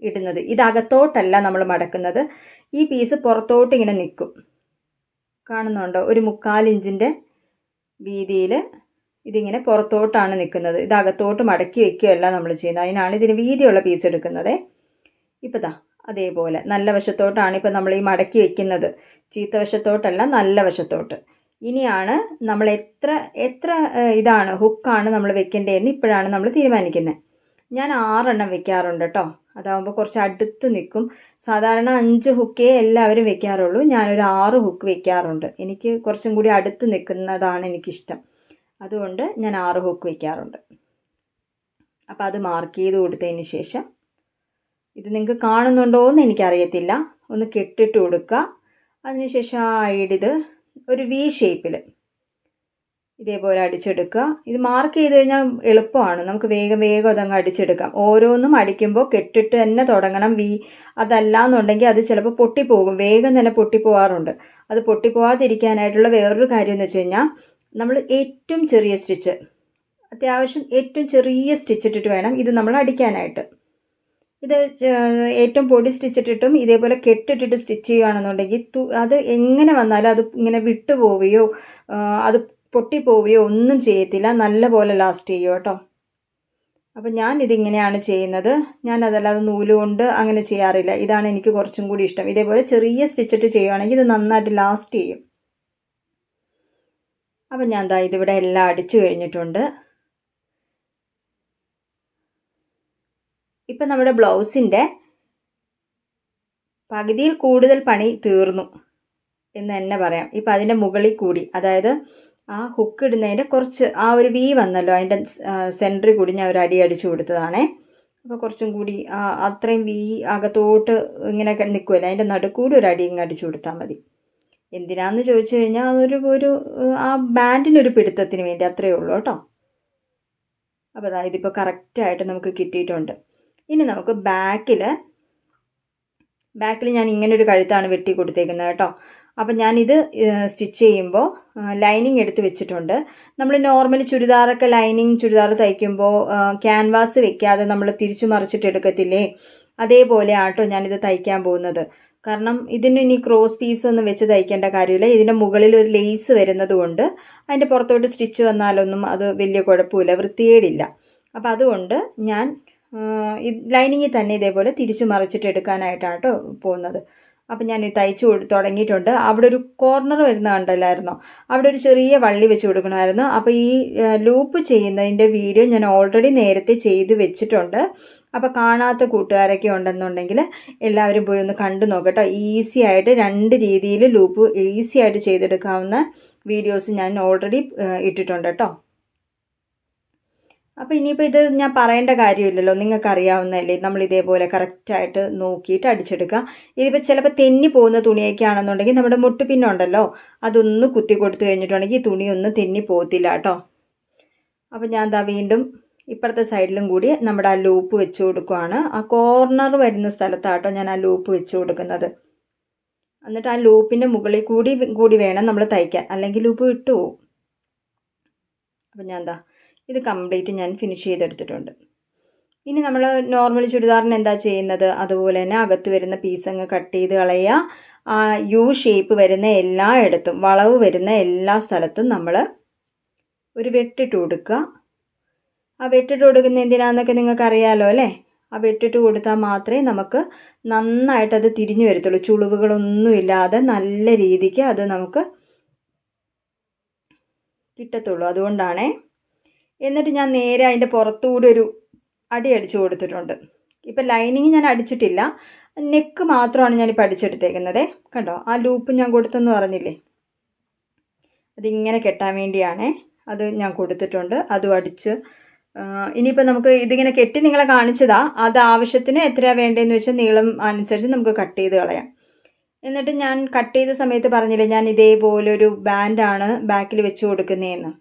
ഇടുന്നത്. ഇതകത്തോട്ടല്ല നമ്മൾ മടക്കുന്നത്, ഈ പീസ് പുറത്തോട്ട് ഇങ്ങനെ നിൽക്കും, കാണുന്നുണ്ടോ? ഒരു 1/4 ഇഞ്ചിൻ്റെ വീതിയിൽ ഇതിങ്ങനെ പുറത്തോട്ടാണ് നിൽക്കുന്നത്. ഇതകത്തോട്ട് മടക്കി വയ്ക്കുകയല്ല നമ്മൾ ചെയ്യുന്നത്, അതിനാണ് ഇതിന് വീതിയുള്ള പീസ് എടുക്കുന്നത്. ഇപ്പോൾ ദാ അതേപോലെ നല്ല വശത്തോട്ടാണ് ഇപ്പോൾ നമ്മൾ ഈ മടക്കി വയ്ക്കുന്നത്, ചീത്ത വശത്തോട്ടല്ല, നല്ല വശത്തോട്ട്. ഇനിയാണ് നമ്മൾ എത്ര ഇതാണ് ഹുക്കാണ് നമ്മൾ വെക്കേണ്ടതെന്ന് ഇപ്പോഴാണ് നമ്മൾ തീരുമാനിക്കുന്നത്. ഞാൻ 6 എണ്ണം വെക്കാറുണ്ട് കേട്ടോ, അതാകുമ്പോൾ കുറച്ച് അടുത്ത് നിൽക്കും. സാധാരണ 5 ഹുക്കേ എല്ലാവരും വെക്കാറുള്ളൂ, ഞാനൊരു 6 ഹുക്ക് വെക്കാറുണ്ട്. എനിക്ക് കുറച്ചും കൂടി അടുത്ത് നിൽക്കുന്നതാണ് എനിക്കിഷ്ടം, അതുകൊണ്ട് ഞാൻ 6 ഹുക്ക് വെക്കാറുണ്ട്. അപ്പോൾ അത് മാർക്ക് ചെയ്ത് കൊടുത്തതിന് ശേഷം, ഇത് നിങ്ങൾക്ക് കാണുന്നുണ്ടോ എന്ന് എനിക്കറിയത്തില്ല, ഒന്ന് കെട്ടിട്ട് കൊടുക്കുക. അതിനുശേഷം ആ ഇത് ഒരു വി ഷേപ്പിൽ ഇതേപോലെ അടിച്ചെടുക്കുക. ഇത് മാർക്ക് ചെയ്ത് കഴിഞ്ഞാൽ എളുപ്പമാണ്, നമുക്ക് വേഗം അതങ്ങ് അടിച്ചെടുക്കാം. ഓരോന്നും അടിക്കുമ്പോൾ കെട്ടിട്ട് തന്നെ തുടങ്ങണം. അതല്ല എന്നുണ്ടെങ്കിൽ അത് ചിലപ്പോൾ പൊട്ടിപ്പോകും, വേഗം തന്നെ പൊട്ടിപ്പോവാറുണ്ട്. അത് പൊട്ടിപ്പോവാതിരിക്കാനായിട്ടുള്ള വേറൊരു കാര്യം എന്ന് വെച്ച് കഴിഞ്ഞാൽ, നമ്മൾ ഏറ്റവും ചെറിയ സ്റ്റിച്ച്, അത്യാവശ്യം ഏറ്റവും ചെറിയ സ്റ്റിച്ച് ഇട്ടിട്ട് വേണം ഇത് നമ്മൾ അടിക്കാനായിട്ട്. ഇത് ഏറ്റവും പൊടി സ്റ്റിച്ചിട്ടിട്ടും ഇതേപോലെ കെട്ടിട്ടിട്ട് സ്റ്റിച്ച് ചെയ്യുകയാണെന്നുണ്ടെങ്കിൽ അത് എങ്ങനെ വന്നാലും അത് ഇങ്ങനെ വിട്ടുപോവുകയോ അത് പൊട്ടിപ്പോവുകയോ ഒന്നും ചെയ്യത്തില്ല, നല്ല പോലെ ലാസ്റ്റ് ചെയ്യും കേട്ടോ. അപ്പം ഞാനിതിങ്ങനെയാണ് ചെയ്യുന്നത്, ഞാനതല്ലാതെ നൂലുകൊണ്ട് അങ്ങനെ ചെയ്യാറില്ല. ഇതാണ് എനിക്ക് കുറച്ചും കൂടി ഇഷ്ടം. ഇതേപോലെ ചെറിയ സ്റ്റിച്ചിട്ട് ചെയ്യുകയാണെങ്കിൽ ഇത് നന്നായിട്ട് ലാസ്റ്റ് ചെയ്യും. അപ്പം ഞാൻ ദാ ഇതിവിടെ എല്ലാം അടിച്ചു കഴിഞ്ഞിട്ടുണ്ട്. ഇപ്പം നമ്മുടെ ബ്ലൗസിൻ്റെ പകുതിയിൽ കൂടുതൽ പണി തീർന്നു എന്ന് തന്നെ പറയാം. ഇപ്പം അതിൻ്റെ മുകളിൽ കൂടി, അതായത് ആ ഹുക്ക് ഇടുന്നതിൻ്റെ കുറച്ച് ആ ഒരു വി വന്നല്ലോ, അതിൻ്റെ സെൻറ്ററിൽ കൂടി ഞാൻ ഒരു അടി അടിച്ചു കൊടുത്തതാണേ. അപ്പോൾ കുറച്ചും കൂടി അത്രയും അകത്തോട്ട് ഇങ്ങനെ നിൽക്കുമല്ലോ, അതിൻ്റെ നടുക്കൂടി ഒരു അടി ഇങ്ങ് അടിച്ചു കൊടുത്താൽ മതി. എന്തിനാന്ന് ചോദിച്ചു കഴിഞ്ഞാൽ അതൊരു ആ ബാൻഡിനൊരു പിടുത്തത്തിന് വേണ്ടി, അത്രയേ ഉള്ളൂ കേട്ടോ. അപ്പോൾ അതായത് ഇപ്പോൾ കറക്റ്റായിട്ട് നമുക്ക് കിട്ടിയിട്ടുണ്ട്. ഇനി നമുക്ക് ബാക്കിൽ ഞാൻ ഇങ്ങനെ ഒരു കഴുത്താണ് വെട്ടി കൊടുത്തേക്കുന്നത് കേട്ടോ. അപ്പം ഞാനിത് സ്റ്റിച്ച് ചെയ്യുമ്പോൾ ലൈനിങ് എടുത്ത് വെച്ചിട്ടുണ്ട്. നമ്മൾ നോർമലി ചുരിദാർ തയ്ക്കുമ്പോൾ ക്യാൻവാസ് വെക്കാതെ നമ്മൾ തിരിച്ചു മറിച്ചിട്ട് എടുക്കത്തില്ലേ, അതേപോലെ ആട്ടോ ഞാനിത് തയ്ക്കാൻ പോകുന്നത്. കാരണം ഇതിന് ഇനി ക്രോസ് പീസൊന്നും വെച്ച് തയ്ക്കേണ്ട കാര്യമില്ല. ഇതിൻ്റെ മുകളിൽ ഒരു ലേസ് വരുന്നത് കൊണ്ട് അതിൻ്റെ പുറത്തോട്ട് സ്റ്റിച്ച് വന്നാലൊന്നും അത് വലിയ കുഴപ്പമില്ല, വൃത്തികേടില്ല. അപ്പോൾ അതുകൊണ്ട് ഞാൻ ലൈനിങ്ങിൽ തന്നെ ഇതേപോലെ തിരിച്ച് മറിച്ചിട്ട് എടുക്കാനായിട്ടാണ് കേട്ടോ പോകുന്നത്. അപ്പം ഞാൻ തയ്ച്ചു തുടങ്ങിയിട്ടുണ്ട്. അവിടെ ഒരു കോർണർ വരുന്ന കണ്ടല്ലായിരുന്നോ, അവിടെ ഒരു ചെറിയ വള്ളി വെച്ച് കൊടുക്കണമായിരുന്നു. അപ്പോൾ ഈ ലൂപ്പ് ചെയ്യുന്നതിൻ്റെ വീഡിയോ ഞാൻ ഓൾറെഡി നേരത്തെ ചെയ്ത് വെച്ചിട്ടുണ്ട്. അപ്പോൾ കാണാത്ത കൂട്ടുകാരൊക്കെ ഉണ്ടെന്നുണ്ടെങ്കിൽ എല്ലാവരും പോയി ഒന്ന് കണ്ടു നോക്കട്ടോ. ഈസി ആയിട്ട് 2 രീതിയിൽ ലൂപ്പ് ഈസി ആയിട്ട് ചെയ്തെടുക്കാവുന്ന വീഡിയോസ് ഞാൻ ഓൾറെഡി ഇട്ടിട്ടുണ്ട് കേട്ടോ. അപ്പോൾ ഇനിയിപ്പോൾ ഇത് ഞാൻ പറയേണ്ട കാര്യമില്ലല്ലോ, നിങ്ങൾക്കറിയാവുന്നതല്ലേ. നമ്മൾ ഇതേപോലെ കറക്റ്റായിട്ട് നോക്കിയിട്ട് അടിച്ചെടുക്കുക. ഇതിപ്പോൾ ചിലപ്പോൾ തെന്നി പോകുന്ന തുണിയൊക്കെ ആണെന്നുണ്ടെങ്കിൽ നമ്മുടെ മുട്ടുപിന്നുണ്ടല്ലോ, അതൊന്ന് കുത്തി കൊടുത്തു കഴിഞ്ഞിട്ടുണ്ടെങ്കിൽ ഈ തുണിയൊന്നും തെന്നി പോകത്തില്ല കേട്ടോ. അപ്പോൾ ഞാൻ വീണ്ടും ഇപ്പുറത്തെ സൈഡിലും കൂടി നമ്മുടെ ആ ലൂപ്പ് വെച്ച് കൊടുക്കുകയാണ്. ആ കോർണർ വരുന്ന സ്ഥലത്താട്ടോ ഞാൻ ആ ലൂപ്പ് വെച്ച് കൊടുക്കുന്നത്. എന്നിട്ട് ആ ലൂപ്പിൻ്റെ മുകളിൽ കൂടി വേണം നമ്മൾ തയ്ക്കാൻ, അല്ലെങ്കിൽ ലൂപ്പ് വിട്ടു പോകും. അപ്പം ഞാൻ ഇത് കംപ്ലീറ്റ് ഞാൻ ഫിനിഷ് ചെയ്തെടുത്തിട്ടുണ്ട്. ഇനി നമ്മൾ നോർമൽ ചുരിദാറിന് എന്താ ചെയ്യുന്നത്, അതുപോലെ തന്നെ അകത്ത് വരുന്ന പീസ് അങ്ങ് കട്ട് ചെയ്ത് കളയുക. ആ യു ഷേപ്പ് വരുന്ന എല്ലായിടത്തും, വളവ് വരുന്ന എല്ലാ സ്ഥലത്തും നമ്മൾ ഒരു വെട്ടിട്ട് കൊടുക്കുക. ആ വെട്ടിട്ട് കൊടുക്കുന്ന എന്തിനാണെന്നൊക്കെ നിങ്ങൾക്ക് അറിയാമല്ലോ അല്ലേ. ആ വെട്ടിട്ട് കൊടുത്താൽ മാത്രമേ നമുക്ക് നന്നായിട്ടത് തിരിഞ്ഞു വരത്തുള്ളൂ. ചുളിവുകളൊന്നുമില്ലാതെ നല്ല രീതിക്ക് അത് നമുക്ക് കിട്ടത്തുള്ളൂ. അതുകൊണ്ടാണേ. എന്നിട്ട് ഞാൻ നേരെ അതിൻ്റെ പുറത്തുകൂടി ഒരു അടി അടിച്ചു കൊടുത്തിട്ടുണ്ട്. ഇപ്പം ലൈനിങ് ഞാൻ അടിച്ചിട്ടില്ല, നെക്ക് മാത്രമാണ് ഞാനിപ്പോൾ അടിച്ചെടുത്തേക്കുന്നത്. കണ്ടോ, ആ ലൂപ്പ് ഞാൻ കൊടുത്തെന്ന് പറഞ്ഞില്ലേ, അതിങ്ങനെ കെട്ടാൻ വേണ്ടിയാണേ. അത് ഞാൻ കൊടുത്തിട്ടുണ്ട്, അതും അടിച്ച്. ഇനിയിപ്പോൾ നമുക്ക് ഇതിങ്ങനെ കെട്ടി നിങ്ങളെ കാണിച്ചതാ. അത് ആവശ്യത്തിന് എത്രയാണ് വേണ്ടതെന്ന് വെച്ചാൽ നീളം അനുസരിച്ച് നമുക്ക് കട്ട് ചെയ്ത് കളയാം. എന്നിട്ട് ഞാൻ കട്ട് ചെയ്ത സമയത്ത് പറഞ്ഞില്ലേ, ഞാൻ ഇതേപോലെ ഒരു ബാൻഡാണ് ബാക്കിൽ വെച്ച് കൊടുക്കുന്നതെന്ന്.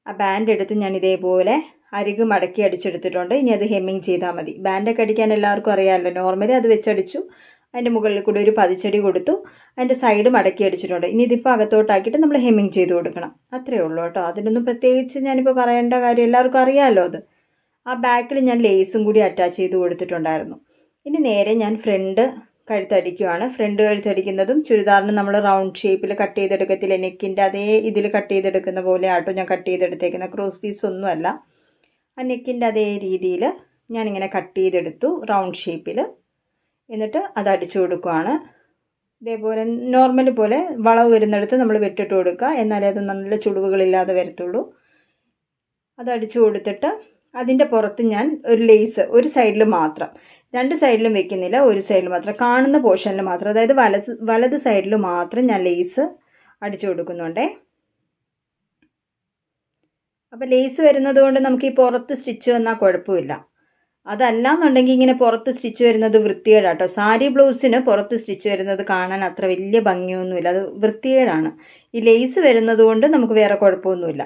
ആ ബാൻഡ് എടുത്ത് ഞാൻ ഇതേപോലെ അരികു മടക്കി അടിച്ചെടുത്തിട്ടുണ്ട്. ഇനി അത് ഹെമ്മിങ് ചെയ്താൽ മതി. ബാൻഡൊക്കെ അടിക്കാൻ എല്ലാവർക്കും അറിയാമല്ലോ. നോർമലി അത് വെച്ചടിച്ചു, അതിൻ്റെ മുകളിൽ കൂടി ഒരു പതിച്ചടി കൊടുത്തു, അതിൻ്റെ സൈഡ് മടക്കി അടിച്ചിട്ടുണ്ട്. ഇനി ഇതിപ്പോൾ അകത്തോട്ടാക്കിയിട്ട് നമ്മൾ ഹെമ്മിങ് ചെയ്ത് കൊടുക്കണം. അത്രയേ ഉള്ളൂ കേട്ടോ. അതിനൊന്നും പ്രത്യേകിച്ച് ഞാനിപ്പോൾ പറയേണ്ട കാര്യം എല്ലാവർക്കും അറിയാമല്ലോ. അത് ആ ബാക്കിൽ ഞാൻ ലേസും കൂടി അറ്റാച്ച് ചെയ്ത് കൊടുത്തിട്ടുണ്ടായിരുന്നു. ഇനി നേരെ ഞാൻ ഫ്രണ്ട് കഴുത്തടിക്കുകയാണ്. ഫ്രണ്ട് കഴുത്തടിക്കുന്നതും ചുരിദാറിന് നമ്മൾ റൗണ്ട് ഷേപ്പിൽ കട്ട് ചെയ്തെടുക്കത്തില്ല, നെക്കിൻ്റെ അതേ ഇതിൽ കട്ട് ചെയ്തെടുക്കുന്ന പോലെ ആട്ടോ ഞാൻ കട്ട് ചെയ്തെടുത്തേക്കുന്നത്. ക്രോസ് പീസ് ഒന്നുമല്ല, ആ നെക്കിൻ്റെ അതേ രീതിയിൽ ഞാനിങ്ങനെ കട്ട് ചെയ്തെടുത്തു റൗണ്ട് ഷേപ്പിൽ. എന്നിട്ട് അത് അടിച്ചു കൊടുക്കുകയാണ്. ഇതേപോലെ നോർമൽ പോലെ വളവ് വരുന്നിടത്ത് നമ്മൾ വെട്ടിട്ട് കൊടുക്കുക, എന്നാലേ അത് നല്ല ചുളിവുകളില്ലാതെ വരത്തുള്ളൂ. അത് അടിച്ചു കൊടുത്തിട്ട് അതിൻ്റെ പുറത്ത് ഞാൻ ഒരു ലേസ് ഒരു സൈഡിൽ മാത്രം, 2 സൈഡിലും വെക്കുന്നില്ല, ഒരു സൈഡിൽ മാത്രം, കാണുന്ന പോർഷനിൽ മാത്രം, അതായത് വലത് സൈഡിൽ മാത്രം ഞാൻ ലേസ് അടിച്ചു കൊടുക്കുന്നുണ്ടേ. അപ്പോൾ ലേസ് വരുന്നത് കൊണ്ട് നമുക്ക് ഈ പുറത്ത് സ്റ്റിച്ച് വന്നാൽ കുഴപ്പമില്ല. അതല്ലാന്നുണ്ടെങ്കിൽ ഇങ്ങനെ പുറത്ത് സ്റ്റിച്ച് വരുന്നത് വൃത്തികേടാട്ടോ. സാരി ബ്ലൗസിന് പുറത്ത് സ്റ്റിച്ച് വരുന്നത് കാണാൻ അത്ര വലിയ ഭംഗിയൊന്നുമില്ല, അത് വൃത്തികേടാണ്. ഈ ലേസ് വരുന്നത് കൊണ്ട് നമുക്ക് വേറെ കുഴപ്പമൊന്നുമില്ല.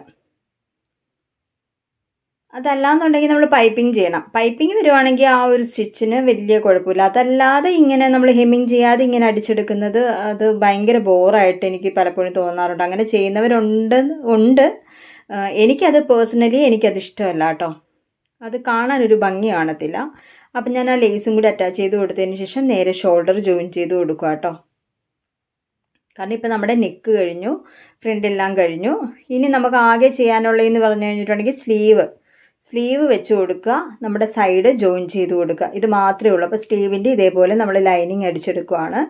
അതല്ലാന്നുണ്ടെങ്കിൽ നമ്മൾ പൈപ്പിംഗ് ചെയ്യണം. പൈപ്പിംഗ് വരുവാണെങ്കിൽ ആ ഒരു സ്റ്റിച്ചിന് വലിയ കുഴപ്പമില്ല. അതല്ലാതെ ഇങ്ങനെ നമ്മൾ ഹെമ്മിങ് ചെയ്യാതെ ഇങ്ങനെ അടിച്ചെടുക്കുന്നത് അത് ഭയങ്കര ബോറായിട്ട് എനിക്ക് പലപ്പോഴും തോന്നാറുണ്ട്. അങ്ങനെ ചെയ്യുന്നവരുണ്ട്. എനിക്കത് പേഴ്സണലി എനിക്കത് ഇഷ്ടമല്ല കേട്ടോ. അത് കാണാനൊരു ഭംഗി കാണത്തില്ല. അപ്പം ഞാൻ ആ ലേസും കൂടി അറ്റാച്ച് ചെയ്ത് കൊടുത്തതിന് ശേഷം നേരെ ഷോൾഡർ ജോയിൻ ചെയ്ത് കൊടുക്കുക കേട്ടോ. കാരണം ഇപ്പം നമ്മുടെ നെക്ക് കഴിഞ്ഞു, ഫ്രണ്ടെല്ലാം കഴിഞ്ഞു. ഇനി നമുക്ക് ആകെ ചെയ്യാനുള്ളതെന്ന് പറഞ്ഞു കഴിഞ്ഞിട്ടുണ്ടെങ്കിൽ സ്ലീവ് വെച്ച് കൊടുക്കുക, നമ്മുടെ സൈഡ് ജോയിൻ ചെയ്ത് കൊടുക്കുക. ഇത് മാത്രമേ ഉള്ളൂ. അപ്പോൾ സ്ലീവിൻ്റെ ഇതേപോലെ നമ്മൾ ലൈനിങ് അടിച്ചെടുക്കുകയാണ്.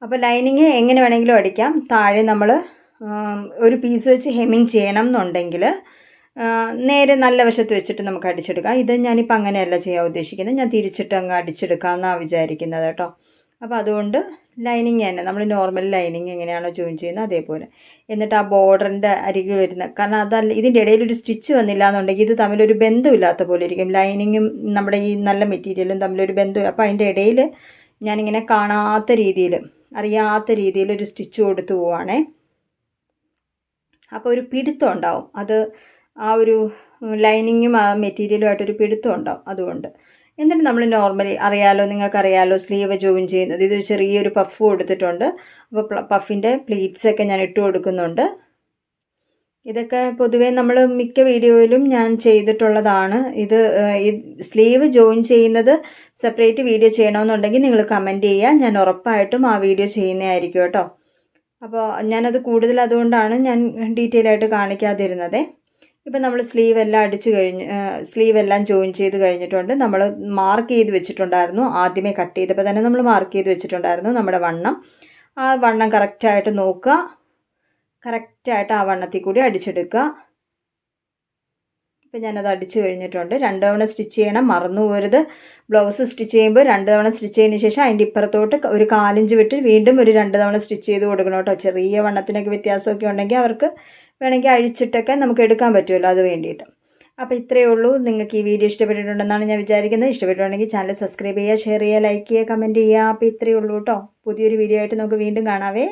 അപ്പോൾ ലൈനിങ് എങ്ങനെ വേണമെങ്കിലും അടിക്കാം. താഴെ നമ്മൾ ഒരു പീസ് വെച്ച് ഹെമ്മിങ് ചെയ്യണം എന്നുണ്ടെങ്കിൽ നേരെ നല്ല വശത്ത് വെച്ചിട്ട് നമുക്ക് അടിച്ചെടുക്കാം. ഇത് ഞാനിപ്പോൾ അങ്ങനെയല്ല ചെയ്യാൻ ഉദ്ദേശിക്കുന്നത്, ഞാൻ തിരിച്ചിട്ട് അങ്ങ് അടിച്ചെടുക്കാമെന്നാണ് വിചാരിക്കുന്നത് കേട്ടോ. അപ്പോൾ അതുകൊണ്ട് ലൈനിങ് തന്നെ നമ്മൾ നോർമൽ ലൈനിങ് എങ്ങനെയാണോ ജോയിൻ ചെയ്യുന്നത് അതേപോലെ. എന്നിട്ട് ആ ബോർഡറിൻ്റെ അരികെ വരുന്ന, കാരണം അതല്ല ഇതിൻ്റെ ഇടയിൽ ഒരു സ്റ്റിച്ച് വന്നില്ല എന്നുണ്ടെങ്കിൽ ഇത് തമ്മിലൊരു ബന്ധമില്ലാത്ത പോലെ ഇരിക്കും. ലൈനിങ്ങും നമ്മുടെ ഈ നല്ല മെറ്റീരിയലും തമ്മിലൊരു ബന്ധമില്ല. അപ്പോൾ അതിൻ്റെ ഇടയിൽ ഞാനിങ്ങനെ കാണാത്ത രീതിയിൽ, അറിയാത്ത രീതിയിൽ ഒരു സ്റ്റിച്ച് കൊടുത്തു പോവാണേ. അപ്പോൾ ഒരു പിടുത്തം ഉണ്ടാവും, അത് ആ ഒരു ലൈനിങ്ങും ആ മെറ്റീരിയലുമായിട്ടൊരു പിടുത്തം ഉണ്ടാവും അതുകൊണ്ട്. എന്നിട്ട് നമ്മൾ നോർമലി അറിയാലോ, നിങ്ങൾക്കറിയാലോ സ്ലീവ് ജോയിൻ ചെയ്യുന്നത്. ഇത് ചെറിയൊരു പഫ് കൊടുത്തിട്ടുണ്ട്. അപ്പോൾ പഫിൻ്റെ പ്ലീറ്റ്സൊക്കെ ഞാൻ ഇട്ട് കൊടുക്കുന്നുണ്ട്. ഇതൊക്കെ പൊതുവേ നമ്മൾ മിക്ക വീഡിയോയിലും ഞാൻ ചെയ്തിട്ടുള്ളതാണ്. ഇത് ഈ സ്ലീവ് ജോയിൻ ചെയ്യുന്നത് സെപ്പറേറ്റ് വീഡിയോ ചെയ്യണമെന്നുണ്ടെങ്കിൽ നിങ്ങൾ കമൻറ്റ് ചെയ്യുക, ഞാൻ ഉറപ്പായിട്ടും ആ വീഡിയോ ചെയ്യുന്നതായിരിക്കും കേട്ടോ. അപ്പോൾ ഞാനത് കൂടുതൽ അതുകൊണ്ടാണ് ഞാൻ ഡീറ്റെയിൽ ആയിട്ട് കാണിക്കാതിരുന്നത്. ഇപ്പം നമ്മൾ സ്ലീവ് എല്ലാം ജോയിൻ ചെയ്ത് കഴിഞ്ഞിട്ടുണ്ട്. നമ്മൾ മാർക്ക് ചെയ്ത് വെച്ചിട്ടുണ്ടായിരുന്നു, ആദ്യമേ കട്ട് ചെയ്തപ്പോൾ തന്നെ നമ്മൾ മാർക്ക് ചെയ്ത് വെച്ചിട്ടുണ്ടായിരുന്നു നമ്മുടെ വണ്ണം. ആ വണ്ണം കറക്റ്റായിട്ട് നോക്കുക, കറക്റ്റായിട്ട് ആ വണ്ണത്തിൽ കൂടി അടിച്ചെടുക്കുക. ഇപ്പം ഞാനത് അടിച്ചു കഴിഞ്ഞിട്ടുണ്ട്. 2 തവണ സ്റ്റിച്ച് ചെയ്യണം, മറന്നു പോകരുത്. ബ്ലൗസ് സ്റ്റിച്ച് ചെയ്യുമ്പോൾ 2 തവണ സ്റ്റിച്ച് ചെയ്തതിന് ശേഷം അതിൻ്റെ ഇപ്പുറത്തോട്ട് ഒരു 1/4 ഇഞ്ച് വിട്ട് വീണ്ടും ഒരു 2 തവണ സ്റ്റിച്ച് ചെയ്ത് കൊടുക്കണം കേട്ടോ. ചെറിയ വണ്ണത്തിനൊക്കെ വ്യത്യാസമൊക്കെ ഉണ്ടെങ്കിൽ അവർക്ക് വേണമെങ്കിൽ അഴിച്ചിട്ടൊക്കെ നമുക്ക് എടുക്കാൻ പറ്റുമല്ലോ, അത് വേണ്ടിയിട്ട്. അപ്പോൾ ഇത്രയേ ഉള്ളൂ. നിങ്ങൾക്ക് ഈ വീഡിയോ ഇഷ്ടപ്പെട്ടിട്ടുണ്ടെന്നാണ് ഞാൻ വിചാരിക്കുന്നത്. ഇഷ്ടപ്പെട്ടിട്ടുണ്ടെങ്കിൽ ചാനൽ സബ്സ്ക്രൈബ് ചെയ്യുക, ഷെയർ ചെയ്യുക, ലൈക്ക് ചെയ്യുക, കമൻറ്റ് ചെയ്യുക. അപ്പോൾ ഇത്രയേ ഉള്ളൂ കേട്ടോ. പുതിയൊരു വീഡിയോ ആയിട്ട് നമുക്ക് വീണ്ടും കാണാവേ.